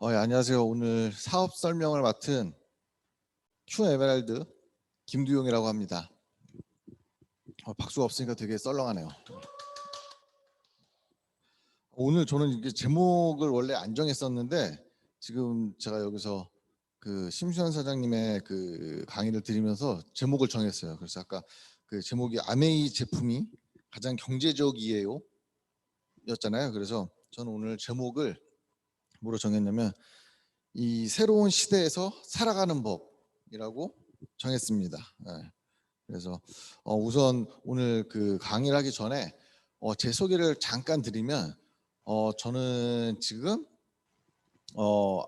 예, 안녕하세요. 오늘 사업 설명을 맡은 큐 에메랄드 김두용이라고 합니다. 박수가 없으니까 되게 썰렁하네요. 오늘 저는 이게 제목을 원래 안 정했었는데 지금 제가 여기서 그 심수현 사장님의 그 강의를 들으면서 제목을 정했어요. 그래서 아까 그 제목이 아메이 제품이 가장 경제적이에요 였잖아요. 그래서 저는 오늘 제목을 뭐로 정했냐면 이 새로운 시대에서 살아가는 법이라고 정했습니다. 예. 그래서 우선 오늘 그 강의를 하기 전에 제 소개를 잠깐 드리면 저는 지금 어,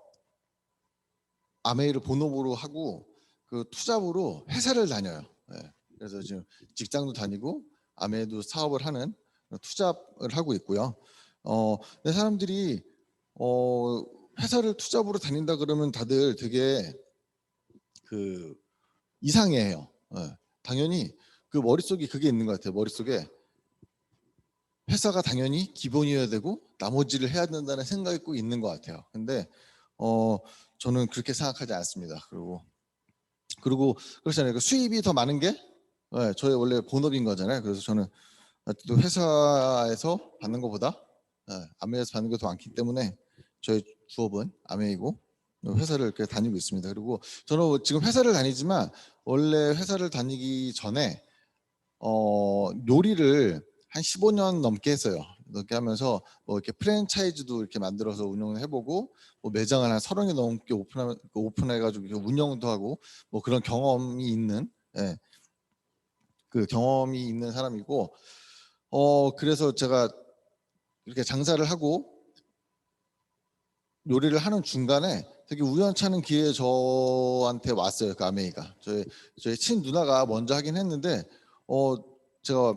아메이를 본업으로 하고 그 투잡으로 회사를 다녀요. 예. 그래서 지금 직장도 다니고 아메이도 사업을 하는 투잡을 하고 있고요. 근데 사람들이 회사를 투잡으로 다닌다 그러면 다들 되게 그 이상해해요. 예. 당연히 그 머릿속에 그게 있는 것 같아요. 머릿속에 회사가 당연히 기본이어야 되고 나머지를 해야 된다는 생각이 꼭 있는 것 같아요. 근데 저는 그렇게 생각하지 않습니다. 그리고 그렇잖아요. 그 수입이 더 많은 게 저의 원래 본업인 거잖아요. 그래서 저는 또 회사에서 받는 것보다 아메이에서 받는 게 더 많기 때문에 저의 주업은 아메이고 회사를 이렇게 다니고 있습니다. 그리고 저는 지금 회사를 다니지만 원래 회사를 다니기 전에 요리를 한 15년 넘게 했어요. 넘게 하면서 뭐 이렇게 프랜차이즈도 이렇게 만들어서 운영을 해보고 뭐 매장을 한 30개 넘게 오픈해가지고 운영도 하고 뭐 그런 경험이 있는 그 경험이 있는 사람이고 그래서 제가 이렇게 장사를 하고 요리를 하는 중간에 되게 우연찮은 기회에 저한테 왔어요. 그 아메이가 저희 친 누나가 먼저 하긴 했는데 제가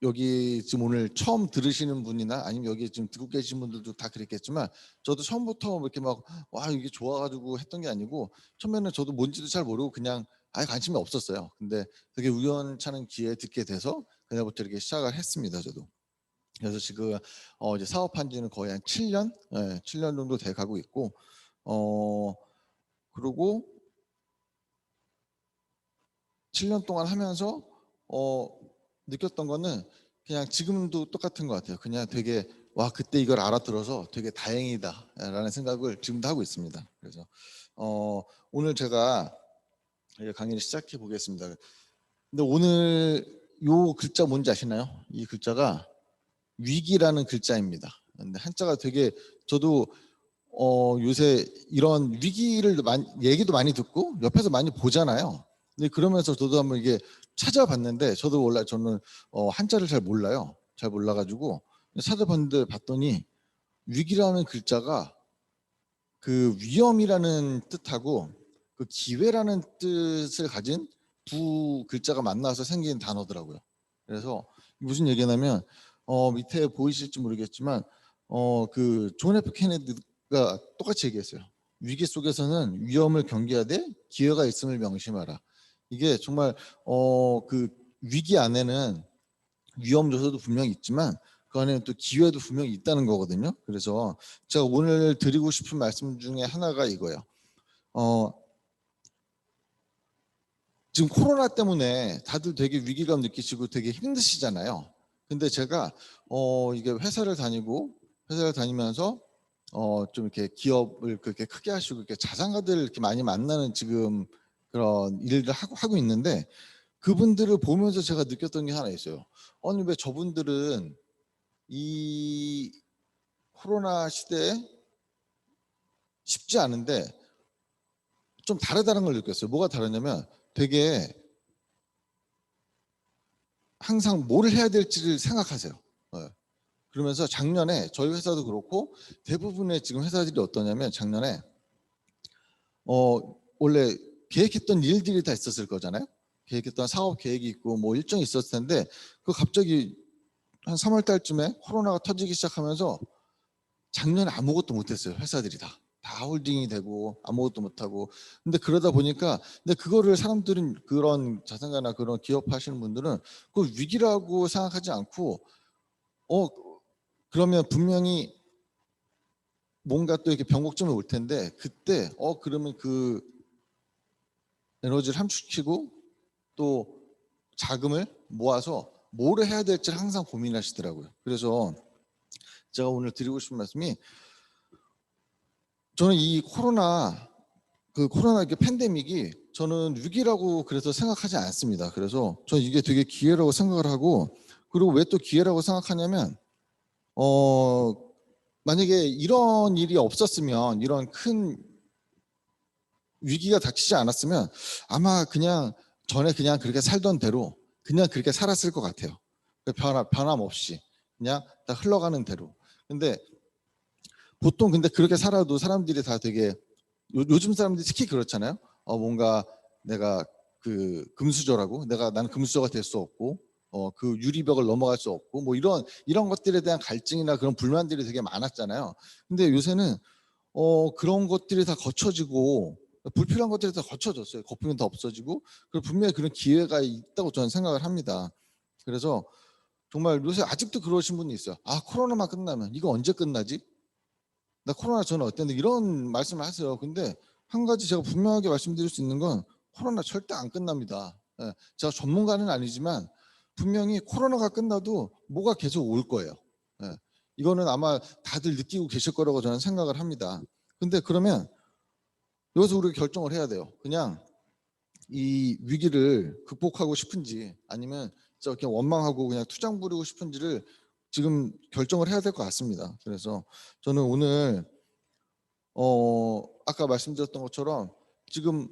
여기 지금 오늘 처음 들으시는 분이나 아니면 여기 지금 듣고 계신 분들도 다 그랬겠지만 저도 처음부터 이렇게 막 와 이게 좋아가지고 했던 게 아니고 처음에는 저도 뭔지도 잘 모르고 그냥 아예 관심이 없었어요. 근데 되게 우연찮은 기회에 듣게 돼서 그날부터 이렇게 시작을 했습니다. 저도. 그래서 지금 이제 사업한 지는 거의 한 7년, 7년 정도 돼 가고 있고 그리고 7년 동안 하면서 느꼈던 거는 그냥 지금도 똑같은 것 같아요. 그냥 되게 와 그때 이걸 알아들어서 되게 다행이다라는 생각을 지금도 하고 있습니다. 그래서 오늘 제가 강의를 시작해 보겠습니다. 근데 오늘 요 글자 뭔지 아시나요? 이 글자가 위기라는 글자입니다. 근데 한자가 되게 저도 요새 이런 위기를 얘기도 많이 듣고 옆에서 많이 보잖아요. 근데 그러면서 저도 한번 이게 찾아봤는데 저도 원래 저는 한자를 잘 몰라요. 잘 몰라가지고 찾아봤는데 봤더니 위기라는 글자가 그 위험이라는 뜻하고 그 기회라는 뜻을 가진 두 글자가 만나서 생긴 단어더라고요. 그래서 무슨 얘기냐면 밑에 보이실지 모르겠지만 그 존 F 케네디가 똑같이 얘기했어요. 위기 속에서는 위험을 경계하되 기회가 있음을 명심하라. 이게 정말 그 위기 안에는 위험 요소도 분명히 있지만 그 안에는 또 기회도 분명히 있다는 거거든요. 그래서 제가 오늘 드리고 싶은 말씀 중에 하나가 이거예요. 어, 지금 코로나 때문에 다들 되게 위기감 느끼시고 되게 힘드시잖아요. 근데 제가 이게 회사를 다니면서 좀 이렇게 기업을 그렇게 크게 하시고 이렇게 자산가들 이렇게 많이 만나는 지금 그런 일을 하고 있는데 그분들을 보면서 제가 느꼈던 게 하나 있어요. 아니 왜 저분들은 이 코로나 시대에 쉽지 않은데 좀 다르다는 걸 느꼈어요. 뭐가 다르냐면 되게 항상 뭘 해야 될지를 생각하세요. 그러면서 작년에 저희 회사도 그렇고 대부분의 지금 회사들이 어떠냐면 작년에 원래 계획했던 일들이 다 있었을 거잖아요. 계획했던 사업 계획이 있고 뭐 일정이 있었을 텐데 그 갑자기 한 3월 달쯤에 코로나가 터지기 시작하면서 작년에 아무것도 못했어요. 회사들이 다 홀딩이 되고 아무것도 못하고 근데 그러다 보니까 근데 그거를 사람들은 그런 자산가나 그런 기업 하시는 분들은 그 위기라고 생각하지 않고 그러면 분명히 뭔가 또 이렇게 변곡점이 올 텐데 그때 그러면 그 에너지를 함축시키고 또 자금을 모아서 뭐를 해야 될지를 항상 고민하시더라고요. 그래서 제가 오늘 드리고 싶은 말씀이, 저는 이 코로나 팬데믹이 저는 위기라고 그래서 생각하지 않습니다. 그래서 저는 이게 되게 기회라고 생각을 하고, 그리고 왜 또 기회라고 생각하냐면 만약에 이런 일이 없었으면, 이런 큰 위기가 닥치지 않았으면 아마 그냥 전에 그냥 그렇게 살던 대로 그냥 그렇게 살았을 것 같아요. 변함없이 그냥 다 흘러가는 대로. 근데 보통 그렇게 살아도 사람들이 다 되게 요즘 사람들이 특히 그렇잖아요. 뭔가 내가 그 금수저라고, 나는 금수저가 될 수 없고 그 유리벽을 넘어갈 수 없고 뭐 이런 것들에 대한 갈증이나 그런 불만들이 되게 많았잖아요. 근데 요새는 그런 것들이 다 거쳐지고 불필요한 것들이 다 거쳐졌어요. 거품이 다 없어지고, 그리고 분명히 그런 기회가 있다고 저는 생각을 합니다. 그래서 정말 요새 아직도 그러신 분이 있어요. 코로나만 끝나면 이거 언제 끝나지? 나 코로나 전에 어땠는데, 이런 말씀을 하세요. 근데 한 가지 제가 분명하게 말씀드릴 수 있는 건, 코로나 절대 안 끝납니다. 제가 전문가는 아니지만 분명히 코로나가 끝나도 뭐가 계속 올 거예요. 예, 이거는 아마 다들 느끼고 계실 거라고 저는 생각을 합니다. 근데 그러면 여기서 우리가 결정을 해야 돼요. 그냥 이 위기를 극복하고 싶은지, 아니면 진짜 그냥 원망하고 그냥 투정 부리고 싶은지를 지금 결정을 해야 될 것 같습니다. 그래서 저는 오늘 아까 말씀드렸던 것처럼 지금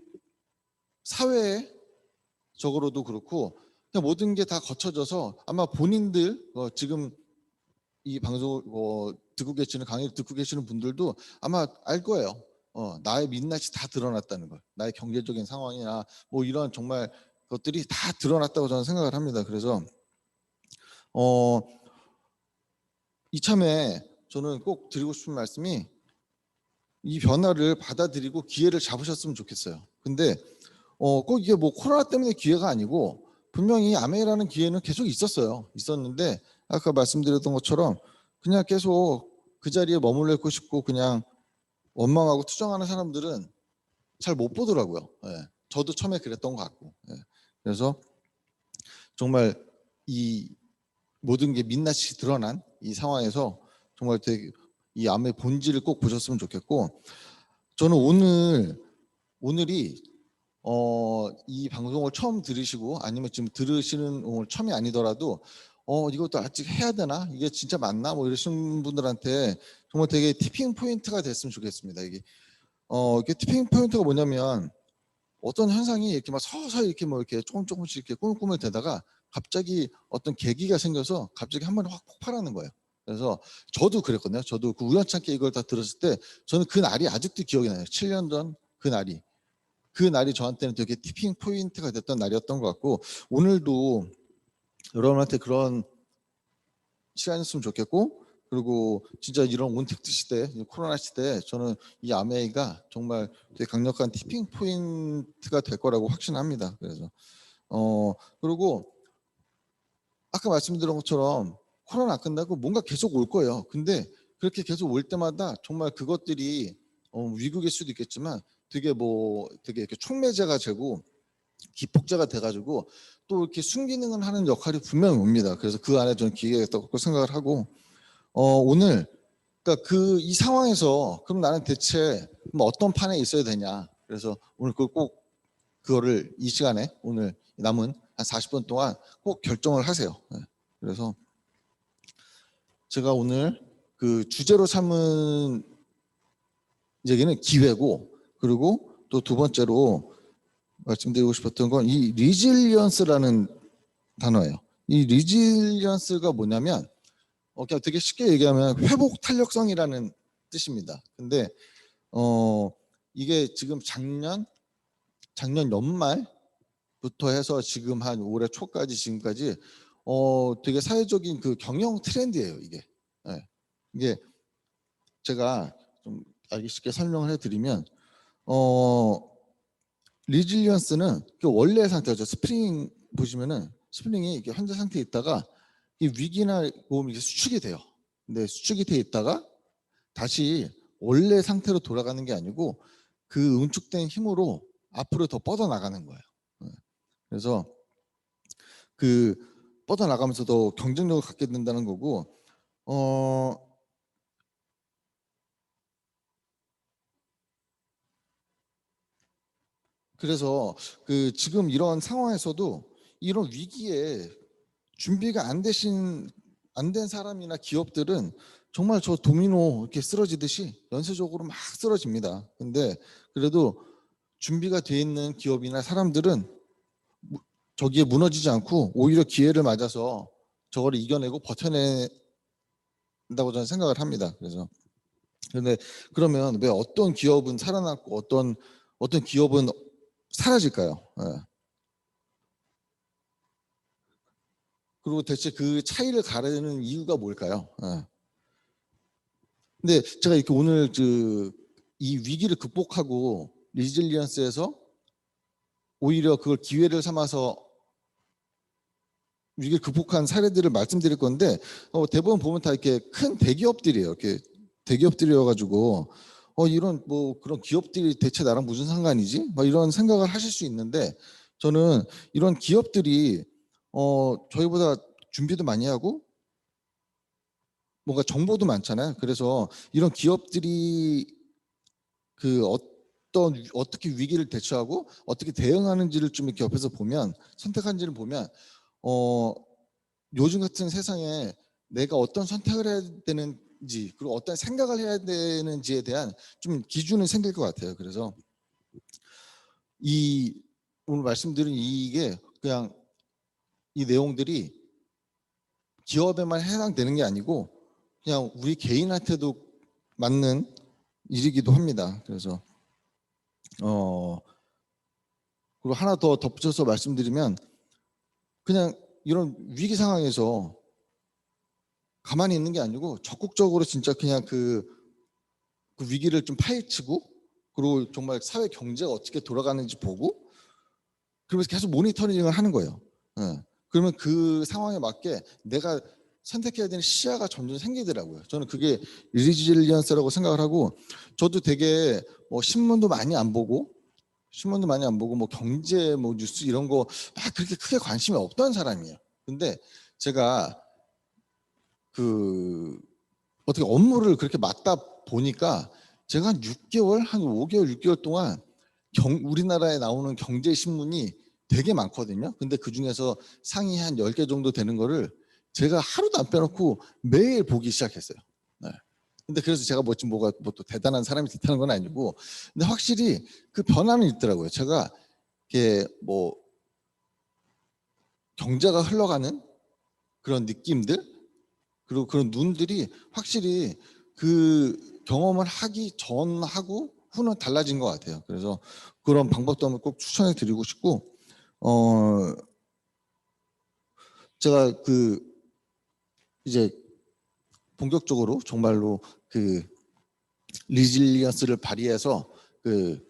사회적으로도 그렇고 그냥 모든 게 다 거쳐져서 아마 본인들 지금 이 방송을 듣고 계시는, 강의를 듣고 계시는 분들도 아마 알 거예요. 나의 민낯이 다 드러났다는 걸. 나의 경제적인 상황이나 뭐 이런 정말 것들이 다 드러났다고 저는 생각을 합니다. 그래서 이참에 저는 꼭 드리고 싶은 말씀이, 이 변화를 받아들이고 기회를 잡으셨으면 좋겠어요. 근데 꼭 이게 뭐 코로나 때문에 기회가 아니고, 분명히 아메이라는 기회는 계속 있었는데 아까 말씀드렸던 것처럼 그냥 계속 그 자리에 머물러 있고 싶고 그냥 원망하고 투정하는 사람들은 잘 못 보더라고요. 예. 저도 처음에 그랬던 것 같고. 예. 그래서 정말 이 모든 게 민낯이 드러난 이 상황에서 정말 되게 이 암의 본질을 꼭 보셨으면 좋겠고, 저는 오늘이 이 방송을 처음 들으시고 아니면 지금 들으시는 오늘 처음이 아니더라도 이것도 아직 해야 되나? 이게 진짜 맞나? 뭐 이러시는 분들한테 정말 되게 티핑 포인트가 됐으면 좋겠습니다. 이게 티핑 포인트가 뭐냐면, 어떤 현상이 이렇게 막 서서히 이렇게 뭐 이렇게 조금씩 이렇게 꾸물꾸물 되다가 갑자기 어떤 계기가 생겨서 갑자기 한 번에 확 폭발하는 거예요. 그래서 저도 그랬거든요. 저도 그 우연찮게 이걸 다 들었을 때 저는 그 날이 아직도 기억이 나요. 7년 전 그 날이 저한테는 되게 티핑 포인트가 됐던 날이었던 것 같고, 오늘도 여러분한테 그런 시간이었으면 좋겠고, 그리고 진짜 이런 온택트 시대, 코로나 시대에 저는 이 아메이가 정말 되게 강력한 티핑 포인트가 될 거라고 확신합니다. 그래서 그리고 아까 말씀드린 것처럼 코로나 안 끝나고 뭔가 계속 올 거예요. 근데 그렇게 계속 올 때마다 정말 그것들이 위국일 수도 있겠지만 되게 이렇게 촉매제가 되고 기폭제가 돼가지고 또 이렇게 순기능을 하는 역할이 분명히 옵니다. 그래서 그 안에 저는 기회가 있다고 생각을 하고, 오늘 그러니까 이 상황에서 그럼 나는 대체 어떤 판에 있어야 되냐. 그래서 오늘 그거를 이 시간에 오늘 남은 한 40분 동안 꼭 결정을 하세요. 네. 그래서 제가 오늘 그 주제로 삼은 얘기는 기회고, 그리고 또 두 번째로 말씀드리고 싶었던 건 이 리질리언스라는 단어예요. 이 리질리언스가 뭐냐면 그냥 되게 쉽게 얘기하면 회복 탄력성이라는 뜻입니다. 근데 이게 지금 작년 연말부터 해서 지금 한 올해 초까지 지금까지 되게 사회적인 그 경영 트렌드예요. 예. 이게 제가 좀 알기 쉽게 설명을 해드리면 리질리언스는 그 원래의 상태죠. 스프링 보시면은 스프링이 이렇게 현재 상태에 있다가 이 위기나 모험이 수축이 돼요. 근데 수축이 돼 있다가 다시 원래 상태로 돌아가는 게 아니고 그 응축된 힘으로 앞으로 더 뻗어나가는 거예요. 그래서 그 뻗어나가면서 더 경쟁력을 갖게 된다는 거고, 그래서 그 지금 이런 상황에서도 이런 위기에 준비가 안 된 사람이나 기업들은 정말 저 도미노 이렇게 쓰러지듯이 연쇄적으로 막 쓰러집니다. 근데 그래도 준비가 돼 있는 기업이나 사람들은 저기에 무너지지 않고 오히려 기회를 맞아서 저거를 이겨내고 버텨낸다고 저는 생각을 합니다. 그래서 근데 그러면 왜 어떤 기업은 살아남고 어떤 기업은 사라질까요? 예. 그리고 대체 그 차이를 가르는 이유가 뭘까요? 예. 근데 제가 이렇게 오늘 이 위기를 극복하고 리질리언스에서 오히려 그걸 기회를 삼아서 위기를 극복한 사례들을 말씀드릴 건데, 대부분 보면 다 이렇게 큰 대기업들이에요. 이렇게 대기업들이어가지고 이런 뭐 그런 기업들이 대체 나랑 무슨 상관이지? 막 이런 생각을 하실 수 있는데, 저는 이런 기업들이 저희보다 준비도 많이 하고 뭔가 정보도 많잖아요. 그래서 이런 기업들이 어떻게 위기를 대처하고 어떻게 대응하는지를 좀 이렇게 옆에서 보면, 선택한지를 보면 요즘 같은 세상에 내가 어떤 선택을 해야 되는지, 그리고 어떤 생각을 해야 되는지에 대한 좀 기준이 생길 것 같아요. 그래서 오늘 말씀드린 이게 그냥 이 내용들이 기업에만 해당되는 게 아니고 그냥 우리 개인한테도 맞는 일이기도 합니다. 그래서 그리고 하나 더 덧붙여서 말씀드리면, 그냥 이런 위기 상황에서 가만히 있는 게 아니고 적극적으로 진짜 그냥 그 위기를 좀 파헤치고, 그리고 정말 사회 경제가 어떻게 돌아가는지 보고, 그러면서 계속 모니터링을 하는 거예요. 예. 그러면 그 상황에 맞게 내가 선택해야 되는 시야가 점점 생기더라고요. 저는 그게 리질리언스라고 생각을 하고, 저도 되게 뭐 신문도 많이 안 보고 뭐 경제 뭐 뉴스 이런 거 막 그렇게 크게 관심이 없던 사람이에요. 근데 제가 어떻게 업무를 그렇게 맡다 보니까 제가 한 6개월, 한 5개월, 6개월 동안 우리나라에 나오는 경제 신문이 되게 많거든요. 근데 그 중에서 상위 한 10개 정도 되는 거를 제가 하루도 안 빼놓고 매일 보기 시작했어요. 네. 근데 그래서 제가 뭐 지금 뭐가 뭐 또 대단한 사람이 됐다는 건 아니고, 근데 확실히 그 변화는 있더라고요. 제가 이게 뭐 경제가 흘러가는 그런 느낌들, 그리고 그런 눈들이 확실히 그 경험을 하기 전하고 후는 달라진 것 같아요. 그래서 그런 방법도 한번 꼭 추천해 드리고 싶고, 어 제가 이제 본격적으로 정말로 리질리언스를 발휘해서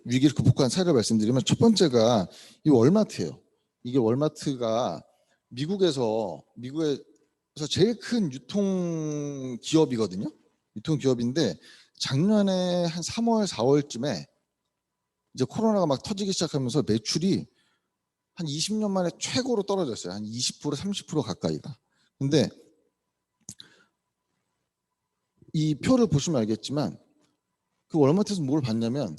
위기를 극복한 사례를 말씀드리면, 첫 번째가 이 월마트예요. 이게 월마트가 미국에서 제일 큰 유통 기업이거든요. 유통 기업인데 작년에 한 3월, 4월쯤에 이제 코로나가 막 터지기 시작하면서 매출이 한 20년 만에 최고로 떨어졌어요. 한 20%, 30% 가까이가. 근데 이 표를 보시면 알겠지만 그 월마트에서 뭘 봤냐면,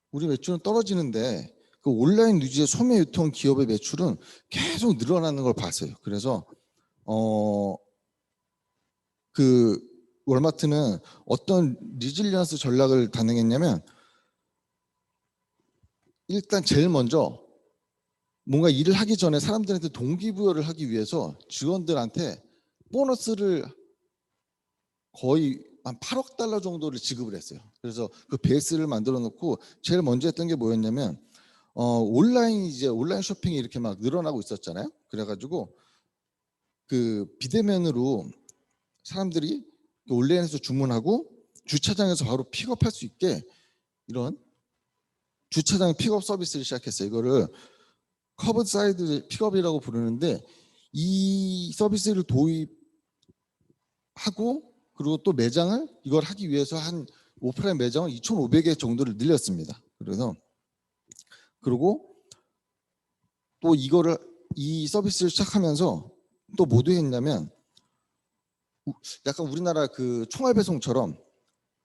우리 매출은 떨어지는데 그 온라인 위주의 소매 유통 기업의 매출은 계속 늘어나는 걸 봤어요. 그래서 어, 그 월마트는 어떤 리질리언스 전략을 단행했냐면, 일단 제일 먼저 뭔가 일을 하기 전에 사람들한테 동기부여를 하기 위해서 직원들한테 보너스를 거의 한 8억 달러 정도를 지급을 했어요. 그래서 그 베이스를 만들어 놓고 제일 먼저 했던 게 뭐였냐면, 온라인 쇼핑이 이렇게 막 늘어나고 있었잖아요. 그래가지고 비대면으로 사람들이 온라인에서 주문하고 주차장에서 바로 픽업할 수 있게 이런 주차장 픽업 서비스를 시작했어요. 이거를 커브사이드 픽업이라고 부르는데, 이 서비스를 도입하고 그리고 또 매장을 이걸 하기 위해서 한 오프라인 매장을 2,500개 정도를 늘렸습니다. 그리고 또 이거를 이 서비스를 시작하면서 또 뭐도 했냐면 약간 우리나라 그 총알 배송처럼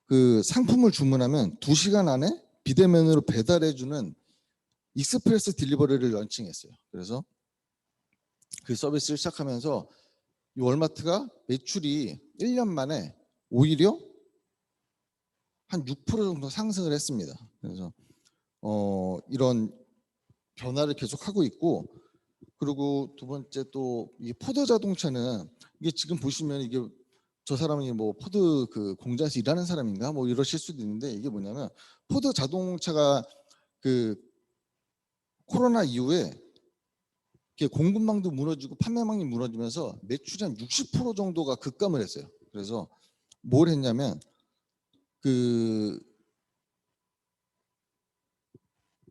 그 상품을 주문하면 2시간 안에 비대면으로 배달해주는 익스프레스 딜리버리를 런칭했어요. 그래서 그 서비스를 시작하면서 이 월마트가 매출이 1년 만에 오히려 한 6% 정도 상승을 했습니다. 그래서 이런 변화를 계속하고 있고, 그리고 두 번째 또 이 포드 자동차는 이게 지금 보시면 이게 저 사람이 뭐 포드 그 공장에서 일하는 사람인가 뭐 이러실 수도 있는데, 이게 뭐냐면 포드 자동차가 그 코로나 이후에 이렇게 공급망도 무너지고 판매망이 무너지면서 매출이 한 60% 정도가 급감을 했어요. 그래서 뭘 했냐면 그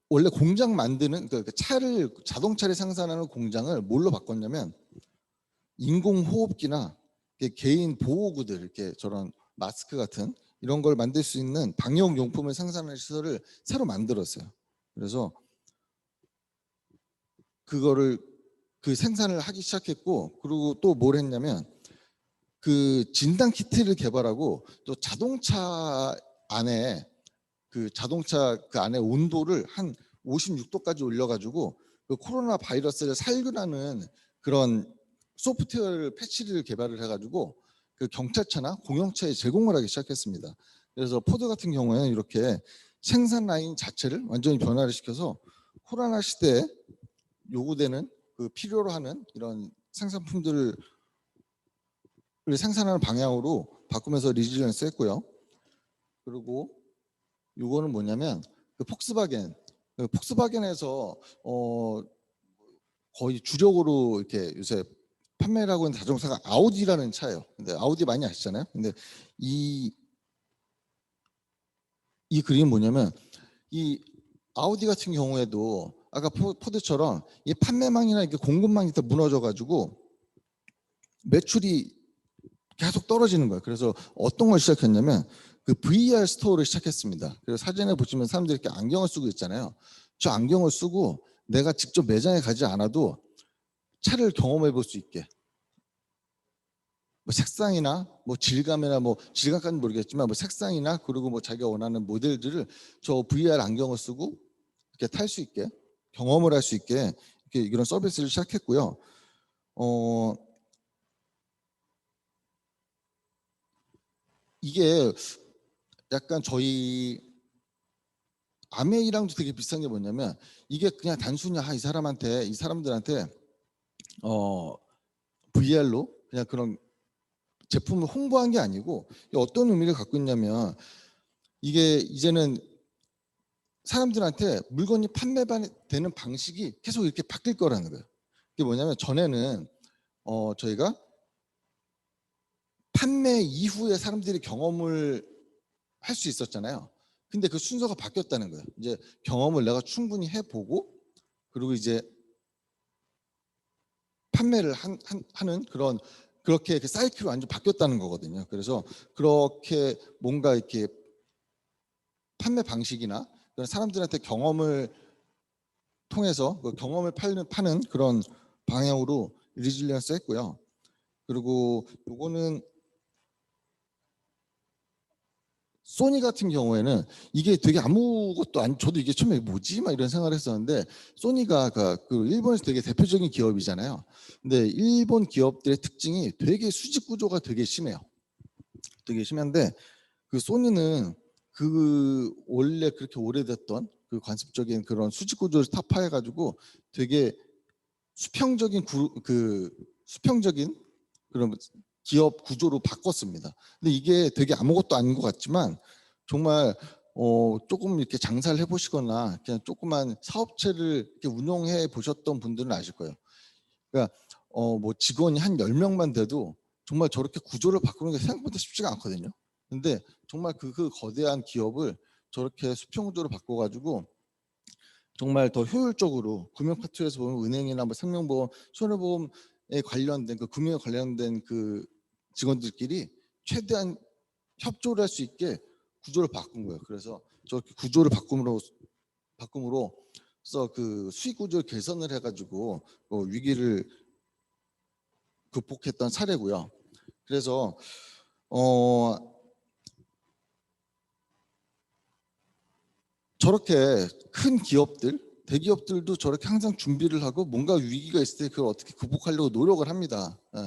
원래 공장 만드는 그 자동차를 생산하는 공장을 뭘로 바꿨냐면 인공호흡기나 개인 보호구들, 이렇게 저런 마스크 같은 이런 걸 만들 수 있는 방역 용품을 생산하는 시설을 새로 만들었어요. 그래서 그거를 그 생산을 하기 시작했고, 그리고 또 뭘 했냐면 그 진단 키트를 개발하고 또 자동차 안에 그 안에 온도를 한 56도까지 올려가지고 그 코로나 바이러스를 살균하는 그런 소프트웨어 패치를 개발을 해가지고 그 경찰차나 공용차에 제공을 하기 시작했습니다. 그래서 포드 같은 경우에는 이렇게 생산 라인 자체를 완전히 변화를 시켜서 코로나 시대에 요구되는 그 필요로 하는 이런 생산품들을 생산하는 방향으로 바꾸면서 리질리언스 했고요. 그리고 요거는 뭐냐면 그 폭스바겐에서 거의 주력으로 이렇게 요새 판매를 하고 있는 자동차가 아우디라는 차예요. 근데 아우디 많이 아시잖아요. 근데 이 그림은 뭐냐면 이 아우디 같은 경우에도 아까 포드처럼 이 판매망이나 이게 공급망이 다 무너져가지고 매출이 계속 떨어지는 거예요. 그래서 어떤 걸 시작했냐면 그 VR 스토어를 시작했습니다. 그래서 사진에 보시면 사람들이 이렇게 안경을 쓰고 있잖아요. 저 안경을 쓰고 내가 직접 매장에 가지 않아도 차를 경험해 볼 수 있게, 뭐 색상이나 뭐 질감이나 뭐 질감까지는 모르겠지만 뭐 색상이나 그리고 뭐 자기가 원하는 모델들을 저 VR 안경을 쓰고 이렇게 탈 수 있게 경험을 할 수 있게 이렇게 이런 서비스를 시작했고요. 이게 약간 저희 아메이랑도 되게 비슷한 게 뭐냐면 이게 그냥 단순히 이 사람들한테 VR로 그냥 그런 제품을 홍보한 게 아니고 어떤 의미를 갖고 있냐면 이게 이제는 사람들한테 물건이 판매되는 방식이 계속 이렇게 바뀔 거라는 거예요. 이게 뭐냐면 전에는 저희가 판매 이후에 사람들이 경험을 할 수 있었잖아요. 근데 그 순서가 바뀌었다는 거예요. 이제 경험을 내가 충분히 해보고 그리고 이제 판매를 하는 그렇게 그 사이클이 완전 바뀌었다는 거거든요. 그래서 그렇게 뭔가 이렇게 판매 방식이나 그런 사람들한테 경험을 통해서 그 경험을 파는 그런 방향으로 리질리언스 했고요. 그리고 요거는 소니 같은 경우에는 이게 되게 아무것도 안, 저도 이게 처음에 뭐지? 막 이런 생각을 했었는데, 소니가 그 일본에서 되게 대표적인 기업이잖아요. 근데 일본 기업들의 특징이 되게 수직 구조가 되게 심해요. 되게 심한데, 그 소니는 그 원래 그렇게 오래됐던 그 관습적인 그런 수직 구조를 타파해가지고 되게 수평적인 그런 기업 구조로 바꿨습니다. 근데 이게 되게 아무것도 아닌 것 같지만 정말 조금 이렇게 장사를 해보시거나 그냥 조그만 사업체를 이렇게 운영해 보셨던 분들은 아실 거예요. 그러니까 뭐 직원이 한 10명만 돼도 정말 저렇게 구조를 바꾸는 게 생각보다 쉽지가 않거든요. 근데 정말 그 거대한 기업을 저렇게 수평 구조로 바꿔가지고 정말 더 효율적으로 금융 파트에서 보면 은행이나 뭐 생명보험, 손해보험에 관련된 그 금융에 관련된 그 직원들끼리 최대한 협조를 할 수 있게 구조를 바꾼 거예요. 그래서 저 구조를 바꿈으로써 그 수익 구조를 개선을 해가지고 위기를 극복했던 사례고요. 그래서 저렇게 큰 기업들, 대기업들도 저렇게 항상 준비를 하고 뭔가 위기가 있을 때 그걸 어떻게 극복하려고 노력을 합니다. 예.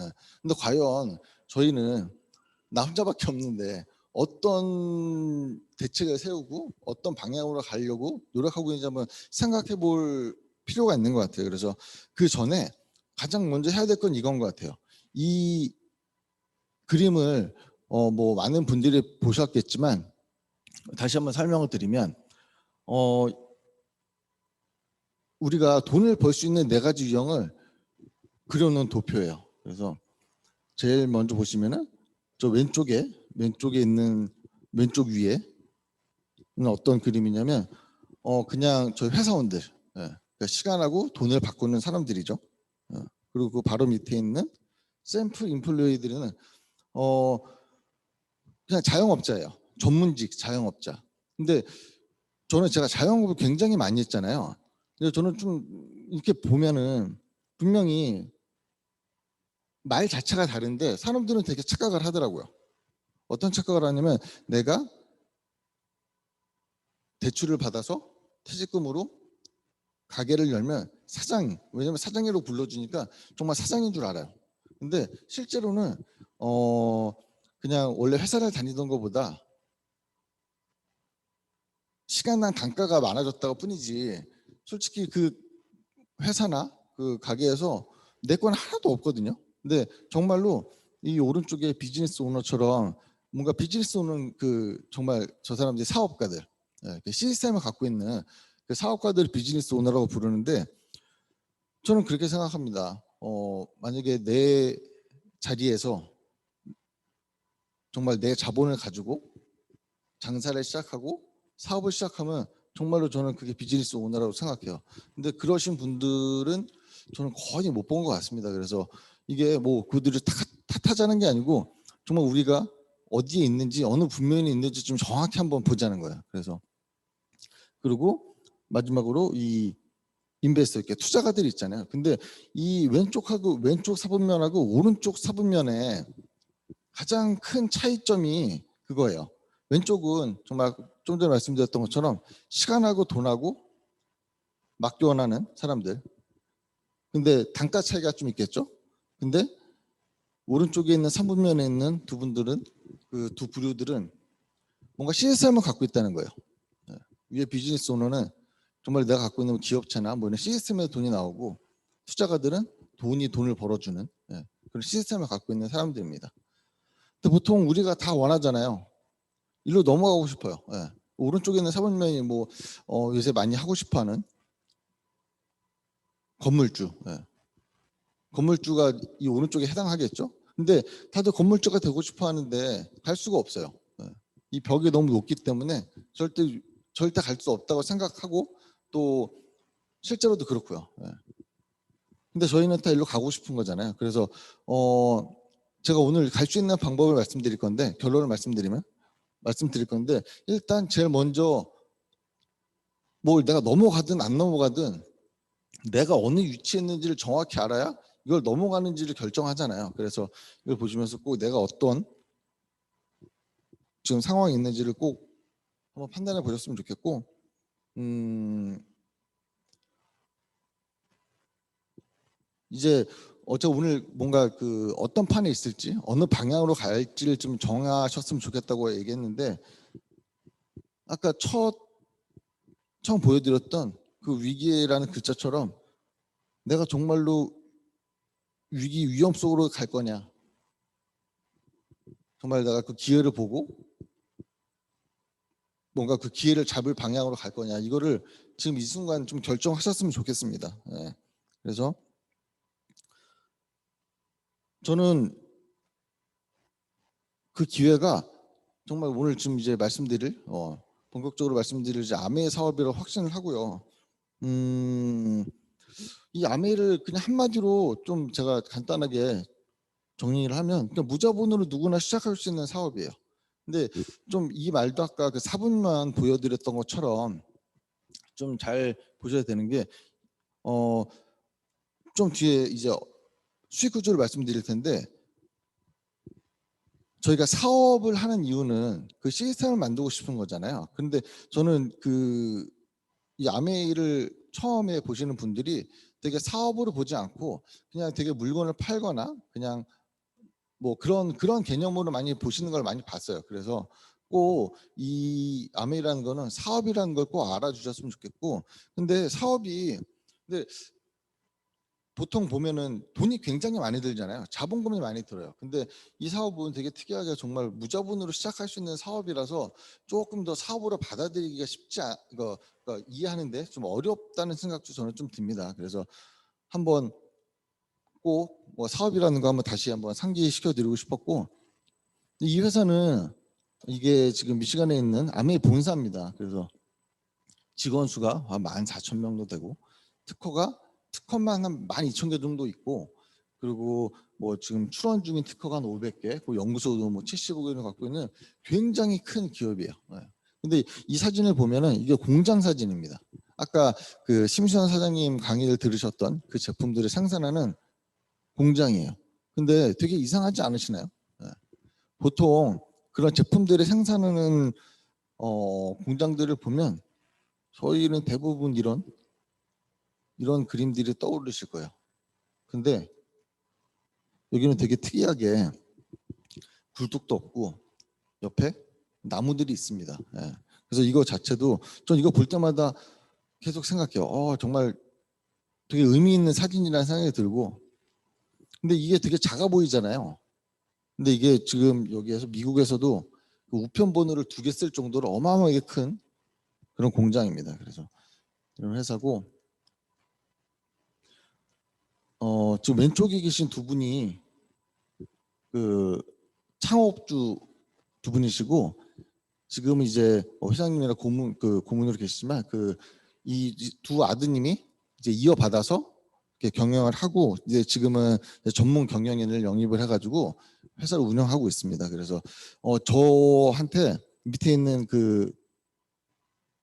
근데 과연 저희는 나 혼자밖에 없는데 어떤 대책을 세우고 어떤 방향으로 가려고 노력하고 있는지 한번 생각해 볼 필요가 있는 것 같아요. 그래서 그 전에 가장 먼저 해야 될 건 이건 것 같아요. 이 그림을 뭐 많은 분들이 보셨겠지만 다시 한번 설명을 드리면 우리가 돈을 벌 수 있는 네 가지 유형을 그려놓은 도표예요. 그래서 제일 먼저 보시면은 저 왼쪽에 있는 왼쪽 위에 어떤 그림이냐면 그냥 저희 회사원들, 그러니까 시간하고 돈을 바꾸는 사람들이죠. 그리고 그 바로 밑에 있는 샘플 인플루이들은 그냥 자영업자예요. 전문직 자영업자. 근데 저는 제가 자영업을 굉장히 많이 했잖아요. 그래서 저는 좀 이렇게 보면은 분명히 말 자체가 다른데 사람들은 되게 착각을 하더라고요. 어떤 착각을 하냐면 내가 대출을 받아서 퇴직금으로 가게를 열면 사장, 왜냐면 사장이라고 불러주니까 정말 사장인 줄 알아요. 근데 실제로는 그냥 원래 회사를 다니던 것보다 시간당 단가가 많아졌다고 뿐이지 솔직히 그 회사나 그 가게에서 내 건 하나도 없거든요. 근데 정말로 이 오른쪽에 비즈니스 오너처럼 뭔가 비즈니스 오너는 그 정말 저 사람들이 사업가들, 그 시스템을 갖고 있는 그 사업가들을 비즈니스 오너라고 부르는데 저는 그렇게 생각합니다. 만약에 내 자리에서 정말 내 자본을 가지고 장사를 시작하고 사업을 시작하면 정말로 저는 그게 비즈니스 오너라고 생각해요. 근데 그러신 분들은 저는 거의 못 본 것 같습니다. 그래서 이게 뭐 그들을 탓하자는 게 아니고 정말 우리가 어디에 있는지 어느 분면에 있는지 좀 정확히 한번 보자는 거예요. 그래서 그리고 마지막으로 이 인베스터 이렇게 투자가들이 있잖아요. 근데 이 왼쪽 사분면하고 오른쪽 사분면에 가장 큰 차이점이 그거예요. 왼쪽은 정말 좀 전에 말씀드렸던 것처럼 시간하고 돈하고 맞게 원하는 사람들. 근데 단가 차이가 좀 있겠죠. 근데 오른쪽에 있는 3분면에 있는 두 분들은 그 두 부류들은 뭔가 시스템을 갖고 있다는 거예요. 위에 비즈니스 오너는 정말 내가 갖고 있는 기업체나 뭐 이런 시스템에서 돈이 나오고 투자가들은 돈을 벌어주는 그런 시스템을 갖고 있는 사람들입니다. 근데 보통 우리가 다 원하잖아요. 일로 넘어가고 싶어요. 오른쪽에 있는 사분면이 뭐 요새 많이 하고 싶어하는 건물주. 건물주가 이 오른쪽에 해당하겠죠. 근데 다들 건물주가 되고 싶어하는데 갈 수가 없어요. 이 벽이 너무 높기 때문에 절대 갈 수 없다고 생각하고 또 실제로도 그렇고요. 근데 저희는 다 일로 가고 싶은 거잖아요. 그래서 제가 오늘 갈 수 있는 방법을 말씀드릴 건데 결론을 말씀드릴 건데 일단 제일 먼저 뭘 내가 넘어가든 안 넘어가든 내가 어느 위치에 있는지를 정확히 알아야 이걸 넘어가는지를 결정하잖아요. 그래서 이걸 보시면서 꼭 내가 어떤 지금 상황이 있는지를 꼭 한번 판단해 보셨으면 좋겠고 이제 제가 오늘 뭔가 그 어떤 판에 있을지 어느 방향으로 갈지를 좀 정하셨으면 좋겠다고 얘기했는데 아까 처음 보여드렸던 그 위기라는 글자처럼 내가 정말로 위험 속으로 갈 거냐 정말 내가 그 기회를 보고 뭔가 그 기회를 잡을 방향으로 갈 거냐 이거를 지금 이 순간 좀 결정하셨으면 좋겠습니다. 그래서 저는 그 기회가 정말 오늘 지금 이제 본격적으로 말씀드릴 이제 아메 사업이라고 확신을 하고요. 이 아메를 그냥 한마디로 좀 제가 간단하게 정리를 하면 그러니까 무자본으로 누구나 시작할 수 있는 사업이에요. 근데 좀 이 말도 아까 그 4분만 보여드렸던 것처럼 좀 잘 보셔야 되는 게 좀 뒤에 이제 수익 구조를 말씀드릴 텐데 저희가 사업을 하는 이유는 그 시스템을 만들고 싶은 거잖아요. 근데 저는 이 아메이를 처음에 보시는 분들이 되게 사업으로 보지 않고 그냥 되게 물건을 팔거나 그냥 뭐 그런 개념으로 많이 보시는 걸 많이 봤어요. 그래서 꼭 이 아메이라는 거는 사업이라는 걸 꼭 알아주셨으면 좋겠고 근데 보통 보면은 돈이 굉장히 많이 들잖아요. 자본금이 많이 들어요. 근데 이 사업은 되게 특이하게 정말 무자본으로 시작할 수 있는 사업이라서 조금 더 사업으로 받아들이기가 그러니까 이해하는데 좀 어렵다는 생각도 저는 좀 듭니다. 그래서 한번 꼭 뭐 사업이라는 거 한번 다시 한번 상기시켜 드리고 싶었고 이 회사는 이게 지금 미시간에 있는 아메이 본사입니다. 그래서 직원 수가 한 14,000명도 되고 특허만 한 12,000개 정도 있고 그리고 뭐 지금 출원 중인 특허가 한 500개, 그 연구소도 뭐 75개를 갖고 있는 굉장히 큰 기업이에요. 네. 근데 이 사진을 보면은 이게 공장 사진입니다. 아까 그 심수현 사장님 강의를 들으셨던 그 제품들을 생산하는 공장이에요. 근데 되게 이상하지 않으시나요? 네. 보통 그런 제품들을 생산하는 공장들을 보면 저희는 대부분 이런 그림들이 떠오르실 거예요. 근데 여기는 되게 특이하게 굴뚝도 없고 옆에 나무들이 있습니다. 예. 그래서 이거 자체도 전 이거 볼 때마다 계속 생각해요. 정말 되게 의미 있는 사진이라는 생각이 들고 근데 이게 되게 작아 보이잖아요. 근데 이게 지금 여기에서 미국에서도 그 우편번호를 2개 쓸 정도로 어마어마하게 큰 그런 공장입니다. 그래서 이런 회사고 지금 왼쪽에 계신 두 분이 그 창업주 두 분이시고 지금 이제 회장님이나 고문으로 계시지만 이 두 아드님이 이제 이어받아서 이렇게 경영을 하고 이제 지금은 전문 경영인을 영입을 해가지고 회사를 운영하고 있습니다. 그래서 저한테 밑에 있는 그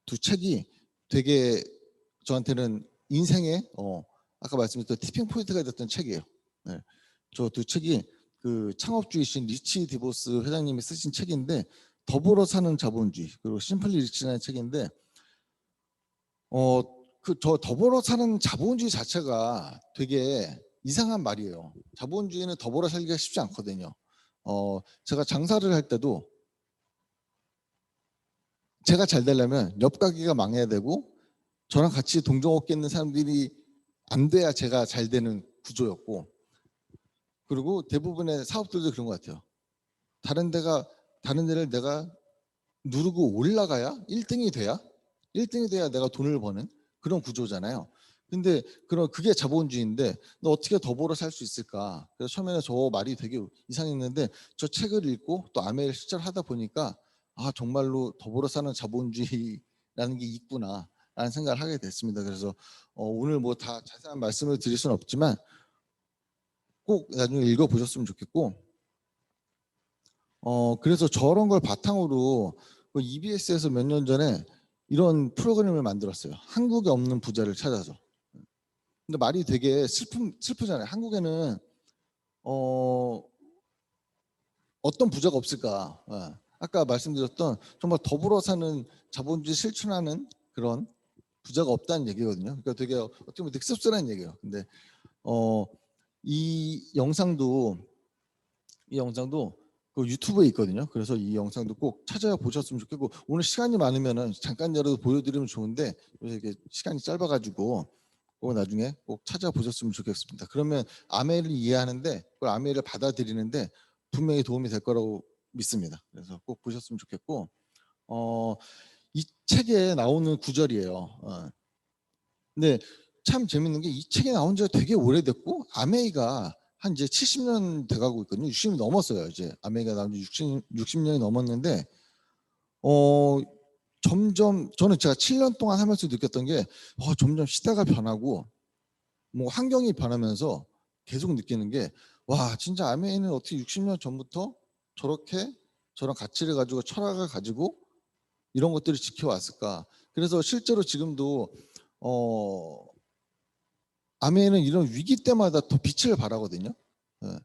두 책이 되게 저한테는 인생의 아까 말씀드렸던 티핑 포인트가 됐던 책이에요. 네. 저 두 책이 그 창업주이신 리치 디보스 회장님이 쓰신 책인데 더불어 사는 자본주의 그리고 심플리 리치라는 책인데 저 더불어 사는 자본주의 자체가 되게 이상한 말이에요. 자본주의는 더불어 살기가 쉽지 않거든요. 제가 장사를 할 때도 제가 잘 되려면 옆 가게가 망해야 되고 저랑 같이 동종업계 있는 사람들이 안 돼야 제가 잘 되는 구조였고 그리고 대부분의 사업들도 그런 것 같아요. 다른 데를 내가 누르고 올라가야 1등이 돼야 내가 돈을 버는 그런 구조잖아요. 근데 그게 자본주의인데 너 어떻게 더불어 살 수 있을까? 그래서 처음에는 저 말이 되게 이상했는데 저 책을 읽고 또 아메이를 실제로 하다 보니까 정말로 더불어 사는 자본주의라는 게 있구나라는 생각을 하게 됐습니다. 그래서 오늘 뭐 다 자세한 말씀을 드릴 수는 없지만 꼭 나중에 읽어보셨으면 좋겠고 그래서 저런 걸 바탕으로 EBS에서 몇 년 전에 이런 프로그램을 만들었어요. 한국에 없는 부자를 찾아서. 근데 말이 되게 슬프잖아요. 한국에는 어떤 부자가 없을까? 아까 말씀드렸던 정말 더불어 사는 자본주의 실천하는 그런 부자가 없다는 얘기거든요. 그러니까 되게 어떻게 보면 되게 씁쓸한 얘기예요. 근데 이 영상도 그 유튜브에 있거든요. 그래서 이 영상도 꼭 찾아보셨으면 좋겠고 오늘 시간이 많으면은 잠깐이라도 보여드리면 좋은데 이게 시간이 짧아가지고 꼭 나중에 꼭 찾아보셨으면 좋겠습니다. 그러면 아메이를 이해하는데 그걸 아메이를 받아들이는데 분명히 도움이 될 거라고 믿습니다. 그래서 꼭 보셨으면 좋겠고 이 책에 나오는 구절이에요. 근데 참 재밌는 게 이 책이 나온 지가 되게 오래됐고 아메이가 한 이제 70년 돼가고 있거든요. 60년 넘었어요. 이제 아메이가 나온 지 60년이 넘었는데 점점 저는 제가 7년 동안 하면서 느꼈던 게 점점 시대가 변하고 뭐 환경이 변하면서 계속 느끼는 게 와 진짜 아메이는 어떻게 60년 전부터 저렇게 저런 가치를 가지고 철학을 가지고 이런 것들을 지켜왔을까. 그래서 실제로 지금도 어 아메이는 이런 위기 때마다 더 빛을 발하거든요. 예.